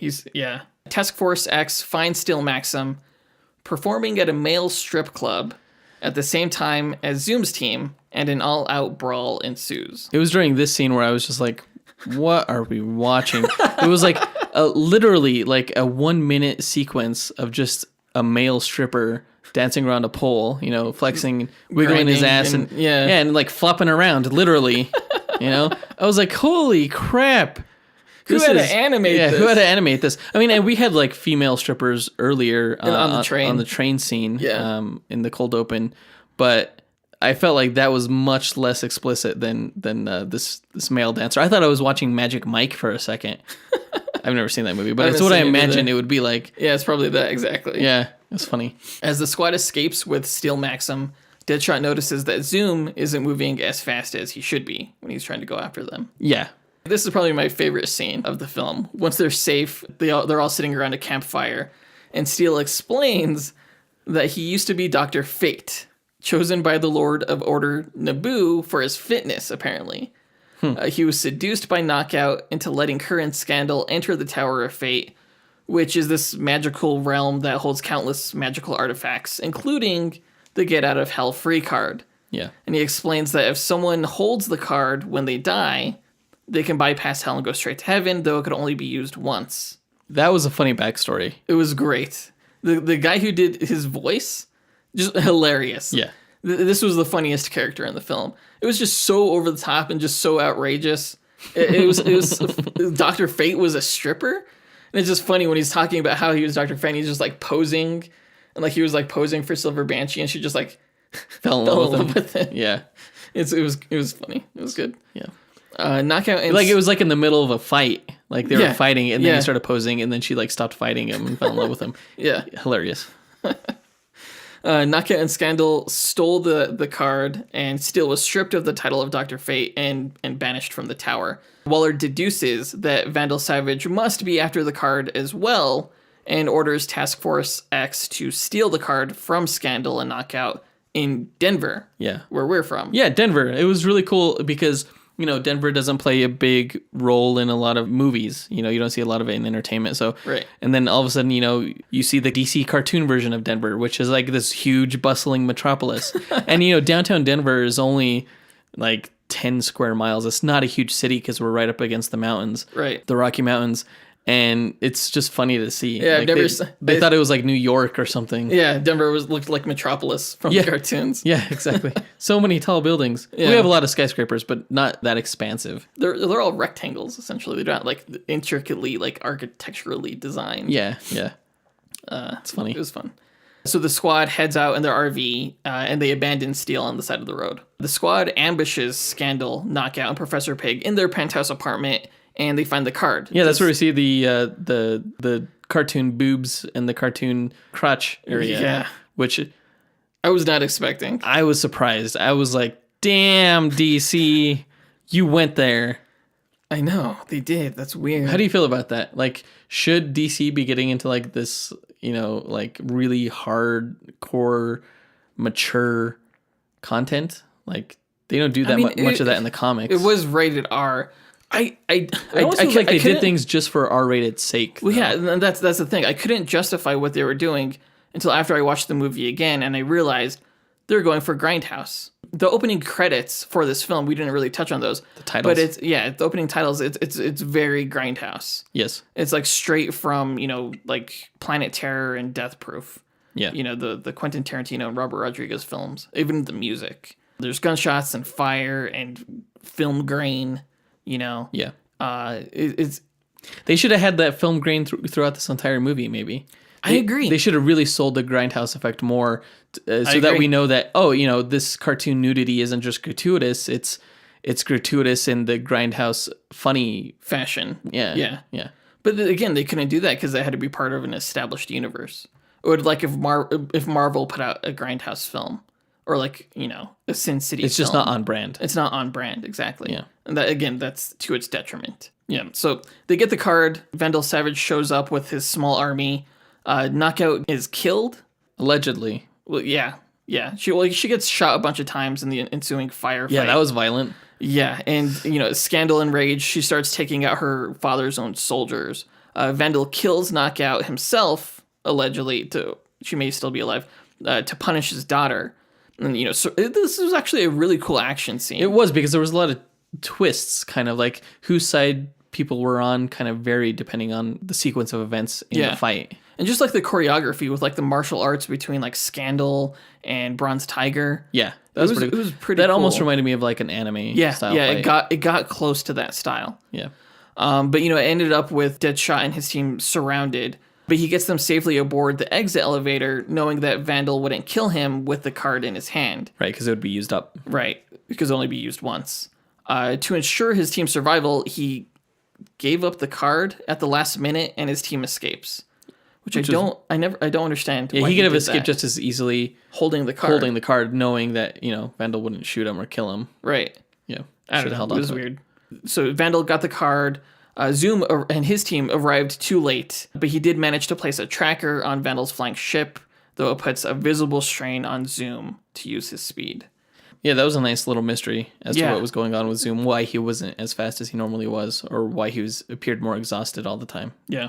Task Force X finds Steel Maxim performing at a male strip club at the same time as Zoom's team, and an all-out brawl ensues. It was during this scene where I was just like, what are we watching? It was like literally like a 1 minute sequence of just a male stripper dancing around a pole, flexing, wiggling his ass and like flopping around, literally. I was like, holy crap. Who had to animate this? Who had to animate this? I mean, and we had like female strippers earlier on the train scene in the cold open, but I felt like that was much less explicit than this male dancer. I thought I was watching Magic Mike for a second. I've never seen that movie, but it's what I imagined it would be like. Yeah, it's probably that, exactly. Yeah, it's funny. As the squad escapes with Steel Maxim, Deadshot notices that Zoom isn't moving as fast as he should be when he's trying to go after them. Yeah. This is probably my favorite scene of the film. Once they're safe, they're all sitting around a campfire, and Steel explains that he used to be Dr. Fate, chosen by the Lord of Order Naboo for his fitness, apparently. He was seduced by Knockout into letting her and Scandal enter the Tower of Fate, which is this magical realm that holds countless magical artifacts, including the Get Out of Hell Free card. Yeah. And he explains that if someone holds the card when they die, they can bypass hell and go straight to heaven, though it could only be used once. That was a funny backstory. It was great. The guy who did his voice, just hilarious. Yeah. This was the funniest character in the film. It was just so over the top and just so outrageous. It was Dr. Fate was a stripper. And it's just funny when he's talking about how he was Dr. Fate and he's just like posing. And like he was like posing for Silver Banshee and she just like fell in love with him. him. Yeah. It was funny. It was good. Yeah. Knockout and like it was like in the middle of a fight. Like they were fighting and then Yeah. he started posing and then she like stopped fighting him and fell in love with him. Yeah. Hilarious. Knockout and Scandal stole the card and Steel was stripped of the title of Dr. Fate and banished from the tower. Waller deduces that Vandal Savage must be after the card as well and orders Task Force X to steal the card from Scandal and Knockout in Denver. Yeah. Where we're from. Yeah, Denver. It was really cool because, Denver doesn't play a big role in a lot of movies. You don't see a lot of it in entertainment. So, right. And then all of a sudden, you see the DC cartoon version of Denver, which is like this huge bustling metropolis. And, downtown Denver is only like 10 square miles. It's not a huge city because we're right up against the mountains. Right. The Rocky Mountains. And it's just funny to see. Yeah, like they thought it was like New York or something. Yeah, Denver looked like Metropolis from the cartoons. Yeah, exactly. So many tall buildings. Yeah. We have a lot of skyscrapers, but not that expansive. They're all rectangles essentially. They're not like intricately like architecturally designed. Yeah. It's funny. It was fun. So the squad heads out in their RV and they abandon Steel on the side of the road. The squad ambushes Scandal, Knockout, and Professor Pig in their penthouse apartment. And they find the card. Yeah, that's where we see the cartoon boobs and the cartoon crotch area. Yeah. Which I was not expecting. I was surprised. I was like, damn, DC, you went there. I know, they did. That's weird. How do you feel about that? Like, should DC be getting into like this, like really hardcore, mature content? Like, they don't do that much of that in the comics. It was rated R. I almost feels like they did couldn't- things just for R-rated sake. Well, though. yeah, and that's the thing. I couldn't justify what they were doing until after I watched the movie again, and I realized they're going for Grindhouse. The opening credits for this film, we didn't really touch on those. The titles. But the opening titles, it's very Grindhouse. Yes. It's like straight from, like Planet Terror and Death Proof. Yeah. The Quentin Tarantino and Robert Rodriguez films. Even the music. There's gunshots and fire and film grain, Yeah. It's They should have had that film grain throughout this entire movie, maybe. I agree. They should have really sold the Grindhouse effect more so that agree. we know that, this cartoon nudity isn't just gratuitous. It's gratuitous in the Grindhouse funny. fashion. Yeah. But again, they couldn't do that because they had to be part of an established universe. Or like if Marvel put out a Grindhouse film, or like a Sin City. It's just film. not on brand. It's not on brand, exactly. Yeah. And that again, that's to its detriment. Yeah. So they get the card. Vandal Savage shows up with his small army. Knockout is killed. Allegedly. Well, yeah. She gets shot a bunch of times in the ensuing firefight. Yeah, that was violent. Yeah, and scandal and rage, she starts taking out her father's own soldiers. Vandal kills Knockout himself, allegedly. She may still be alive, to punish his daughter. And so this was actually a really cool action scene. It was, because there was a lot of twists, kind of like whose side people were on kind of varied depending on the sequence of events in the fight. And just like the choreography with like the martial arts between like Scandal and Bronze Tiger. Yeah, that was pretty. It was pretty. That cool. almost reminded me of like an anime. Style fight. It got close to that style. Yeah. But it ended up with Deadshot and his team surrounded. But he gets them safely aboard the exit elevator, knowing that Vandal wouldn't kill him with the card in his hand. Right, because it would be used up. Right, because it only be used once. To ensure his team's survival, he gave up the card at the last minute, and his team escapes. Which I don't understand. Yeah, why he could have did escaped that. just as easily holding the card, knowing that Vandal wouldn't shoot him or kill him. Right. Yeah, I don't should have know. held It on was to weird. So Vandal got the card. Zoom and his team arrived too late, but he did manage to place a tracker on Vandal's flying ship, though it puts a visible strain on Zoom to use his speed. Yeah, that was a nice little mystery as to what was going on with Zoom, why he wasn't as fast as he normally was, or why he appeared more exhausted all the time. Yeah.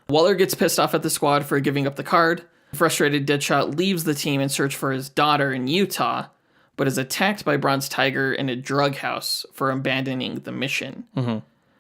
Waller gets pissed off at the squad for giving up the card. Frustrated, Deadshot leaves the team in search for his daughter in Utah, but is attacked by Bronze Tiger in a drug house for abandoning the mission. Mm-hmm.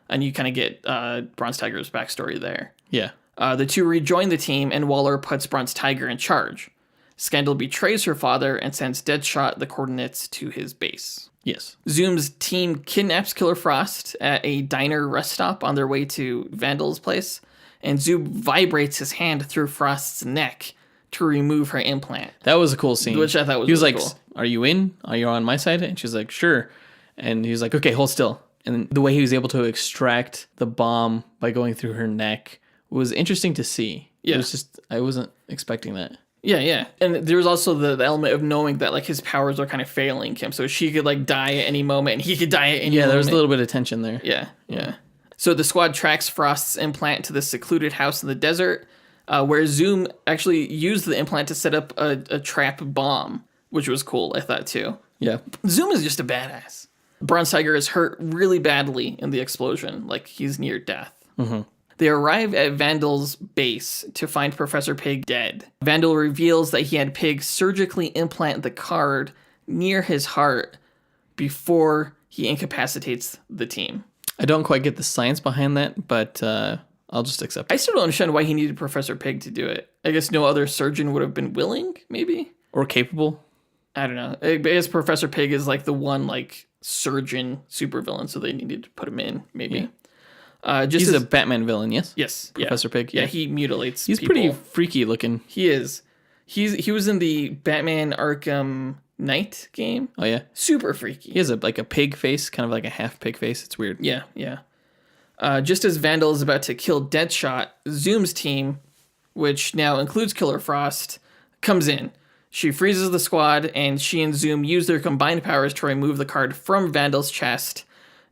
And you kind of get Bronze Tiger's backstory there. Yeah. The two rejoin the team, and Waller puts Bronze Tiger in charge. Scandal betrays her father and sends Deadshot the coordinates to his base. Yes. Zoom's team kidnaps Killer Frost at a diner rest stop on their way to Vandal's place, and Zoom vibrates his hand through Frost's neck to remove her implant. That was a cool scene. Which I thought was He was really like, cool. "Are you in? Are you on my side?" And she's like, "Sure." And he was like, "Okay, hold still." And the way he was able to extract the bomb by going through her neck was interesting to see. Yeah. It was just, I wasn't expecting that. Yeah. And there was also the element of knowing that like his powers are kind of failing him. So she could like die at any moment, and he could die at any moment. Yeah, there was a little bit of tension there. Yeah. So the squad tracks Frost's implant to the secluded house in the desert, where Zoom actually used the implant to set up a trap bomb, which was cool, I thought, too. Yeah. Zoom is just a badass. Bronze Tiger is hurt really badly in the explosion, like he's near death. Mm-hmm. They arrive at Vandal's base to find Professor Pig dead. Vandal reveals that he had Pig surgically implant the card near his heart before he incapacitates the team. I don't quite get the science behind that, but I'll just accept I it. still don't understand why he needed Professor Pig to do it. I guess no other surgeon would have been willing, maybe? Or capable. I don't know. I guess Professor Pig is like the one like surgeon supervillain, so they needed to put him in, maybe. Yeah. He's a Batman villain, yes? Yes. Professor Pig. Yeah, he mutilates He's people. pretty freaky looking. He is. He was in the Batman Arkham Knight game. Oh, yeah? Super freaky. He has a pig face, kind of like a half pig face. It's weird. Yeah. Just as Vandal is about to kill Deadshot, Zoom's team, which now includes Killer Frost, comes in. She freezes the squad, and she and Zoom use their combined powers to remove the card from Vandal's chest,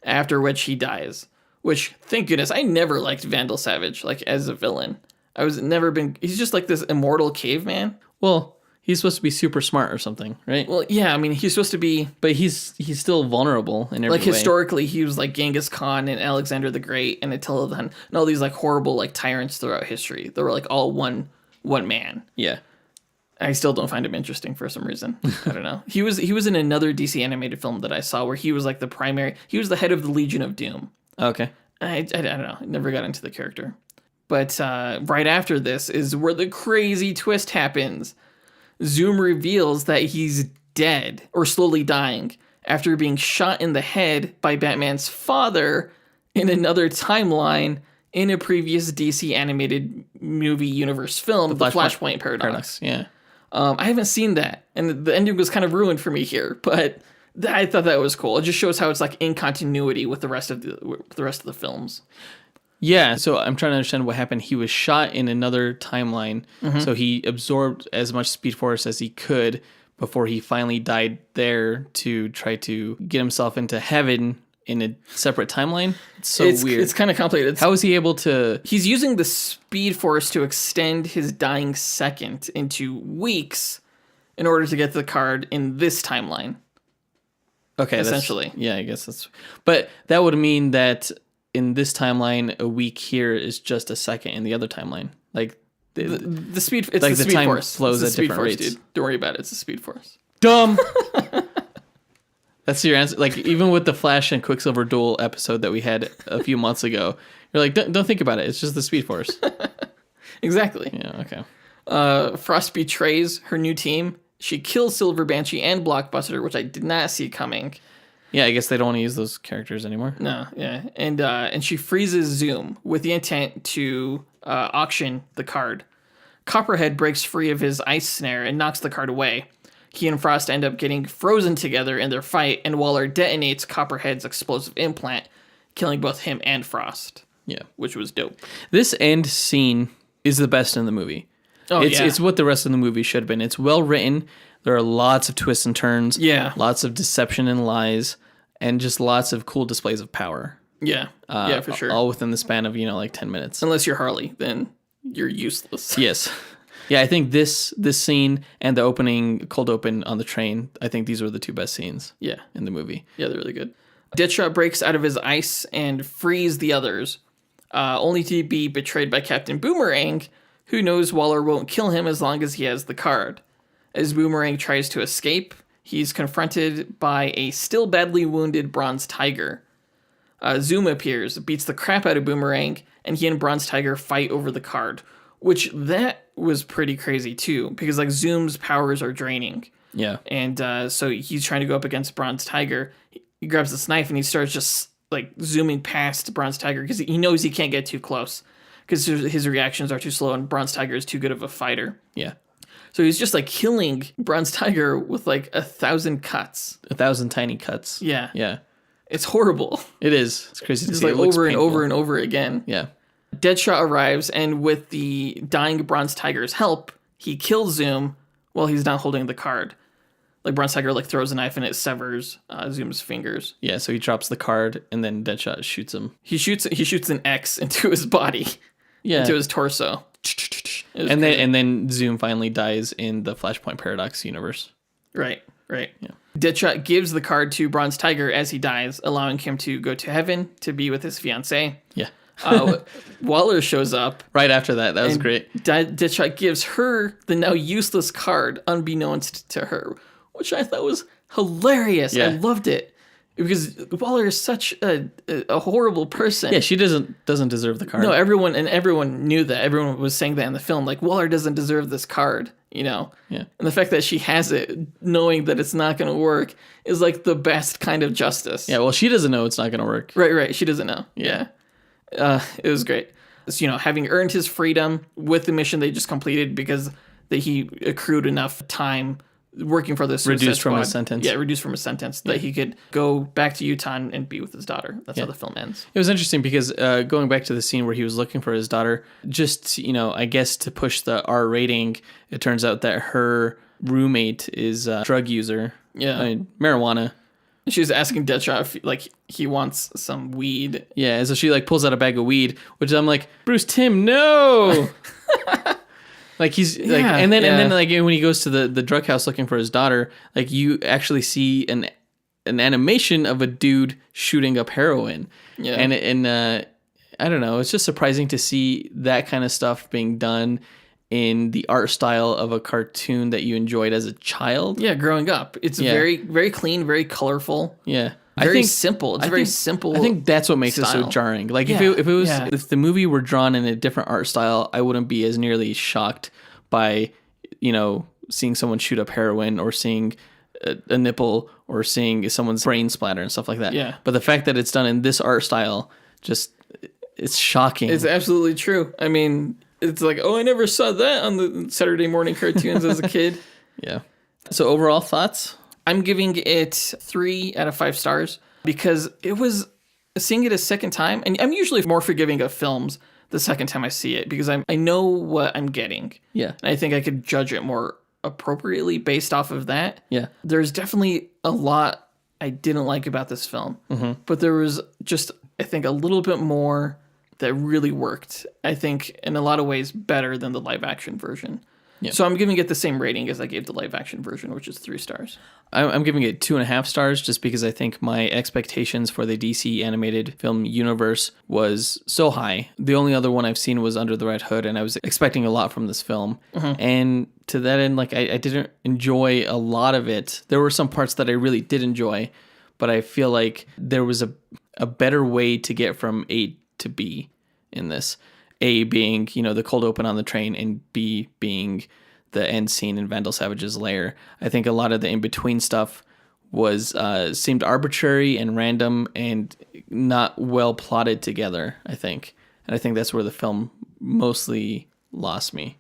after which he dies. Which, thank goodness, I never liked Vandal Savage, like, as a villain. He's just like this immortal caveman. Well, He's supposed to be super smart or something, right? Well, yeah, I mean, he's supposed to be... But he's still vulnerable in every Like, way. historically, he was like Genghis Khan and Alexander the Great and Attila and all these like horrible like tyrants throughout history. They were like all one man. Yeah. I still don't find him interesting for some reason. I don't know. He was in another DC animated film that I saw where he was like he was the head of the Legion of Doom. Okay. I don't know. I never got into the character. But right after this is where the crazy twist happens. Zoom reveals that he's dead or slowly dying after being shot in the head by Batman's father in another timeline in a previous DC animated movie universe film, the Flashpoint Paradox. Yeah. I haven't seen that, and the ending was kind of ruined for me here, but I thought that was cool. It just shows how it's like in continuity with the rest of the films. Yeah, so I'm trying to understand what happened. He was shot in another timeline, so he absorbed as much Speed Force as he could before he finally died there to try to get himself into heaven in a separate timeline. It's weird. It's kind of complicated. How is he able to... He's using the Speed Force to extend his dying second into weeks in order to get the card in this timeline. Okay, essentially. Yeah, I guess that's... But that would mean that in this timeline, a week here is just a second in the other timeline. Like the speed, it's like the the Speed time Force. flows It's at the different Speed Force, rates. dude. Don't worry about it. It's the Speed Force. Dumb. That's your answer. Like even with the Flash and Quicksilver duel episode that we had a few months ago, you're like, don't think about it. It's just the Speed Force. Exactly. Yeah. Okay. Frost betrays her new team. She kills Silver Banshee and Blockbuster, which I did not see coming. Yeah, I guess they don't want to use those characters anymore. No, yeah. And she freezes Zoom with the intent to auction the card. Copperhead breaks free of his ice snare and knocks the card away. He and Frost end up getting frozen together in their fight, and Waller detonates Copperhead's explosive implant, killing both him and Frost. Yeah. Which was dope. This end scene is the best in the movie. Oh, It's what the rest of the movie should have been. It's well written. There are lots of twists and turns. Yeah. Lots of deception and lies. And just lots of cool displays of power. Yeah. Yeah, for sure. All within the span of, like 10 minutes. Unless you're Harley, then you're useless. Yes. Yeah, I think this scene and the cold open on the train, I think these were the two best scenes in the movie. Yeah, they're really good. Deadshot breaks out of his ice and frees the others, only to be betrayed by Captain Boomerang, who knows Waller won't kill him as long as he has the card. As Boomerang tries to escape, he's confronted by a still badly wounded Bronze Tiger. Zoom appears, beats the crap out of Boomerang, and he and Bronze Tiger fight over the card, which that was pretty crazy too, because like Zoom's powers are draining. Yeah. And so he's trying to go up against Bronze Tiger. He grabs this knife and he starts just like zooming past Bronze Tiger because he knows he can't get too close because his reactions are too slow and Bronze Tiger is too good of a fighter. Yeah. So he's just like killing Bronze Tiger with like 1,000 cuts. 1,000 tiny cuts. Yeah. Yeah. It's horrible. It is. It's crazy to It's see. like It looks over and painful. over and over again. Yeah. Deadshot arrives, and with the dying Bronze Tiger's help, he kills Zoom while he's not holding the card. Like Bronze Tiger like throws a knife and it severs Zoom's fingers. Yeah, so he drops the card and then Deadshot shoots him. He shoots an X into his body. Yeah. Into his torso. And then Zoom finally dies in the Flashpoint Paradox universe. Right. Yeah. Deadshot gives the card to Bronze Tiger as he dies, allowing him to go to heaven to be with his fiancée. Yeah. Waller shows up. Right after that. That was great. Deadshot gives her the now useless card, unbeknownst to her, which I thought was hilarious. Yeah. I loved it. Because Waller is such a horrible person. Yeah, she doesn't deserve the card. No, everyone knew that. Everyone was saying that in the film. Like, Waller doesn't deserve this card, Yeah. And the fact that she has it, knowing that it's not going to work, is like the best kind of justice. Yeah, well, she doesn't know it's not going to work. Right. She doesn't know. Yeah. It was great. So, having earned his freedom with the mission they just completed because he accrued enough time working for the Suicide Reduced from Squad. his sentence. Yeah, reduced from his sentence that he could go back to Utah and be with his daughter. That's how the film ends. It was interesting because going back to the scene where he was looking for his daughter, just, I guess to push the R rating, it turns out that her roommate is a drug user. Yeah. I mean, marijuana. She was asking Deadshot if he wants some weed. Yeah, and so she pulls out a bag of weed, which I'm like, Bruce Timm, no! Like he's like, and then like when he goes to the drug house looking for his daughter, like you actually see an animation of a dude shooting up heroin. Yeah. And I don't know, it's just surprising to see that kind of stuff being done in the art style of a cartoon that you enjoyed as a child. Yeah, growing up. It's very, very clean, very colorful. Yeah. Very simple. It's very simple. I think that's what makes it so jarring. Like if it was if the movie were drawn in a different art style, I wouldn't be as nearly shocked by, seeing someone shoot up heroin or seeing a nipple or seeing someone's brain splatter and stuff like that. Yeah. But the fact that it's done in this art style, it's shocking. It's absolutely true. I mean, it's like, oh, I never saw that on the Saturday morning cartoons as a kid. Yeah. So overall thoughts? I'm giving it 3 out of 5 stars because it was seeing it a second time. And I'm usually more forgiving of films the second time I see it because I know what I'm getting. Yeah. And I think I could judge it more appropriately based off of that. Yeah. There's definitely a lot I didn't like about this film, but there was just, I think, a little bit more that really worked. I think in a lot of ways better than the live action version. Yeah. So I'm giving it the same rating as I gave the live action version, which is 3 stars. I'm giving it 2.5 stars just because I think my expectations for the DC animated film universe was so high. The only other one I've seen was Under the Red Hood, and I was expecting a lot from this film. And to that end, like I didn't enjoy a lot of it. There were some parts that I really did enjoy, but I feel like there was a better way to get from A to B in this. A being, the cold open on the train, and B being the end scene in Vandal Savage's lair. I think a lot of the in-between stuff was seemed arbitrary and random and not well plotted together, I think. And I think that's where the film mostly lost me.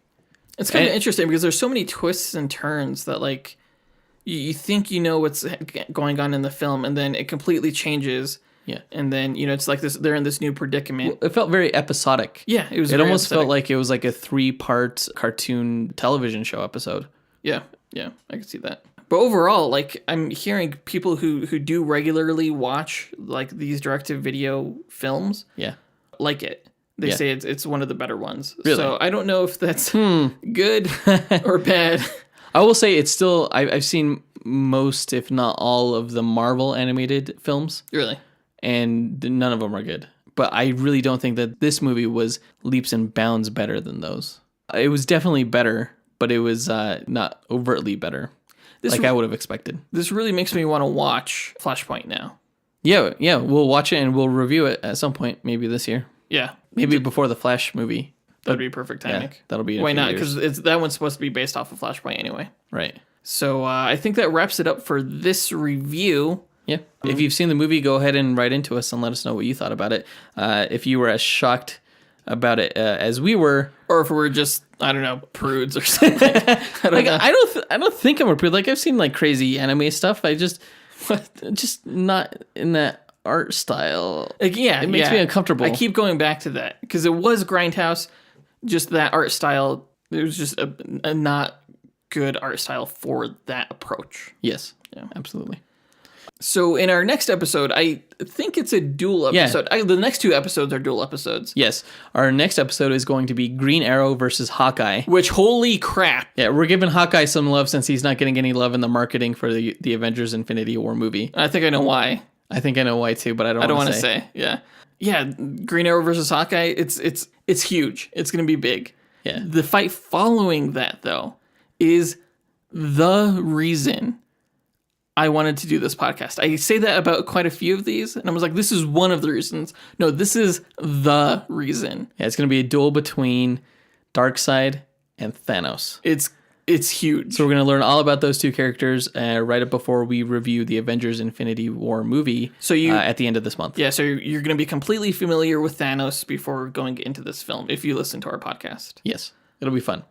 It's kind of interesting because there's so many twists and turns that, like, you think you know what's going on in the film, and then it completely changes. Yeah. And then, it's like this, they're in this new predicament. Well, it felt very episodic. Yeah, it almost felt like it was like a 3-part cartoon television show episode. Yeah, I can see that. But overall, like, I'm hearing people who do regularly watch, like, these direct-to-video films. Yeah. Like it. They say it's one of the better ones. Really? So I don't know if that's good or bad. I will say it's still, I've seen most, if not all, of the Marvel animated films. Really? And none of them are good. But I really don't think that this movie was leaps and bounds better than those. It was definitely better, but it was not overtly better, I would have expected. This really makes me want to watch Flashpoint now. Yeah, we'll watch it and we'll review it at some point, maybe this year. Yeah. Maybe before the Flash movie. That'd be perfect timing. Yeah, that'll be in Why not? Because that one's supposed to be based off of Flashpoint anyway. Right. So I think that wraps it up for this review. Yeah. If you've seen the movie, go ahead and write into us and let us know what you thought about it. If you were as shocked about it as we were, or if we're just, I don't know, prudes or something. I don't think I'm a prude. Like, I've seen like crazy anime stuff. I just not in that art style. Like, it makes me uncomfortable. I keep going back to that because it was Grindhouse. Just that art style. It was just a not good art style for that approach. Yes. Yeah. Absolutely. So in our next episode, I think it's a dual episode. Yeah. The next 2 episodes are dual episodes. Yes. Our next episode is going to be Green Arrow versus Hawkeye. Which, holy crap. Yeah, we're giving Hawkeye some love since he's not getting any love in the marketing for the Avengers Infinity War movie. I think I know why. I think I know why too, but I don't want to say. Yeah. Yeah, Green Arrow versus Hawkeye, it's huge. It's going to be big. Yeah. The fight following that, though, is the reason I wanted to do this podcast. I say that about quite a few of these, and I was like, this is one of the reasons. No, this is the reason. Yeah, it's going to be a duel between Darkseid and Thanos. It's huge. So we're going to learn all about those 2 characters right up before we review the Avengers Infinity War movie at the end of this month. Yeah, so you're going to be completely familiar with Thanos before going into this film if you listen to our podcast. Yes, it'll be fun.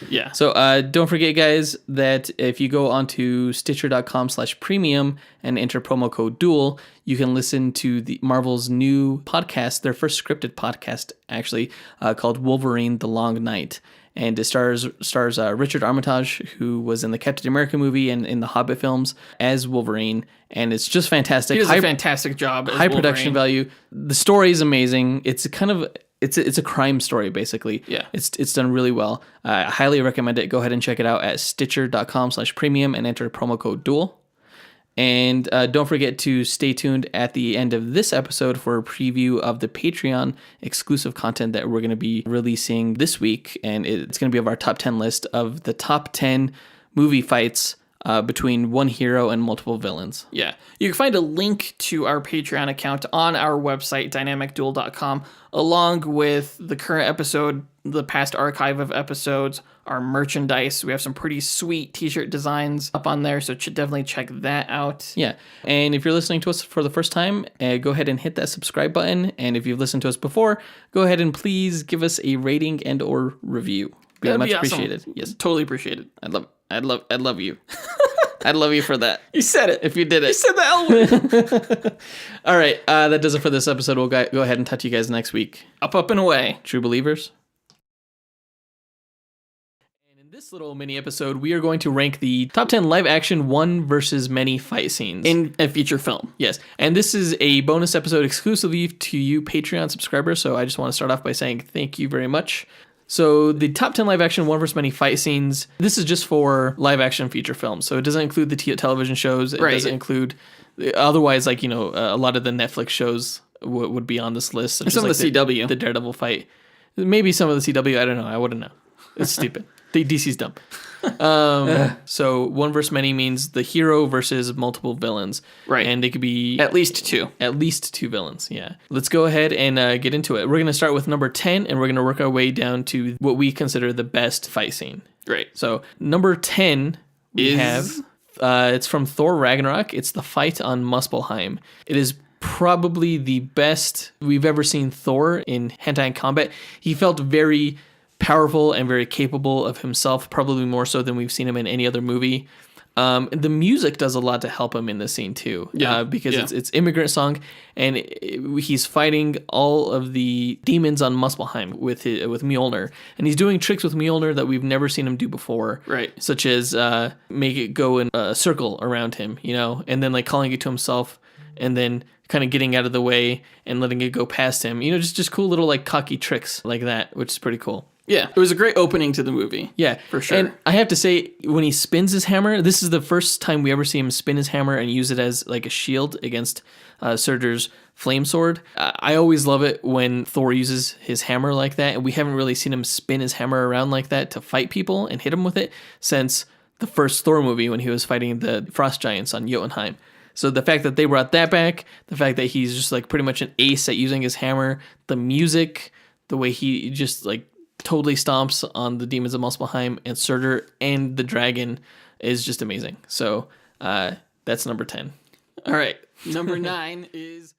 Yeah. So don't forget, guys, that if you go onto Stitcher.com/premium and enter promo code DUEL, you can listen to the Marvel's new podcast, their first scripted podcast, actually, called Wolverine: The Long Night. And it stars Richard Armitage, who was in the Captain America movie and in the Hobbit films as Wolverine. And it's just fantastic. He does a fantastic job as High production value. The story is amazing. It's kind of it's a crime story, basically. Yeah. It's done really well. I highly recommend it. Go ahead and check it out at stitcher.com/premium and enter promo code DUAL. And don't forget to stay tuned at the end of this episode for a preview of the Patreon exclusive content that we're going to be releasing this week. And it's going to be of our top 10 list of the top 10 movie fights between one hero and multiple villains. Yeah. You can find a link to our Patreon account on our website, dynamicduel.com, along with the current episode, the past archive of episodes, our merchandise. We have some pretty sweet t-shirt designs up on there, so definitely check that out. Yeah. And if you're listening to us for the first time, go ahead and hit that subscribe button. And if you've listened to us before, go ahead and please give us a rating and or review. That'd Much be awesome. appreciated. Yes. Totally appreciate it. I'd love you. I'd love you for that. You said it. If you did it. You said the L word. All right. That does it for this episode. We'll go ahead and touch you guys next week. Up and away. True believers. And in this little mini episode, we are going to rank the top 10 live action one versus many fight scenes. In a feature film. Yes. And this is a bonus episode exclusively to you Patreon subscribers. So I just want to start off by saying thank you very much. So the top 10 live action one versus many fight scenes, this is just for live action feature films. So it doesn't include the television shows. It doesn't include, otherwise, like, a lot of the Netflix shows would be on this list. Some of the CW. The Daredevil fight. Maybe some of the CW. I don't know. I wouldn't know. It's stupid. The DC's dumb. So one versus many means the hero versus multiple villains. Right. And they could be At least two. At least two villains, yeah. Let's go ahead and get into it. We're going to start with number 10, and we're going to work our way down to what we consider the best fight scene. Right. So number 10, we have, it's from Thor Ragnarok. It's the fight on Muspelheim. It is probably the best we've ever seen Thor in hand-to-hand combat. He felt very powerful and very capable of himself, probably more so than we've seen him in any other movie. The music does a lot to help him in this scene too, because it's Immigrant Song, and he's fighting all of the demons on Muspelheim with Mjolnir, and he's doing tricks with Mjolnir that we've never seen him do before, right? Such as make it go in a circle around him, and then like calling it to himself, and then kind of getting out of the way and letting it go past him. Just cool little like cocky tricks like that, which is pretty cool. Yeah, it was a great opening to the movie. Yeah, for sure. And I have to say, when he spins his hammer, this is the first time we ever see him spin his hammer and use it as like a shield against Surtur's flame sword. I always love it when Thor uses his hammer like that, and we haven't really seen him spin his hammer around like that to fight people and hit them with it since the first Thor movie when he was fighting the frost giants on Jotunheim. So the fact that they brought that back, the fact that he's just like pretty much an ace at using his hammer, the music, the way he just like totally stomps on the demons of Muspelheim and Surtur and the dragon is just amazing. So that's number 10. All right. Number 9 is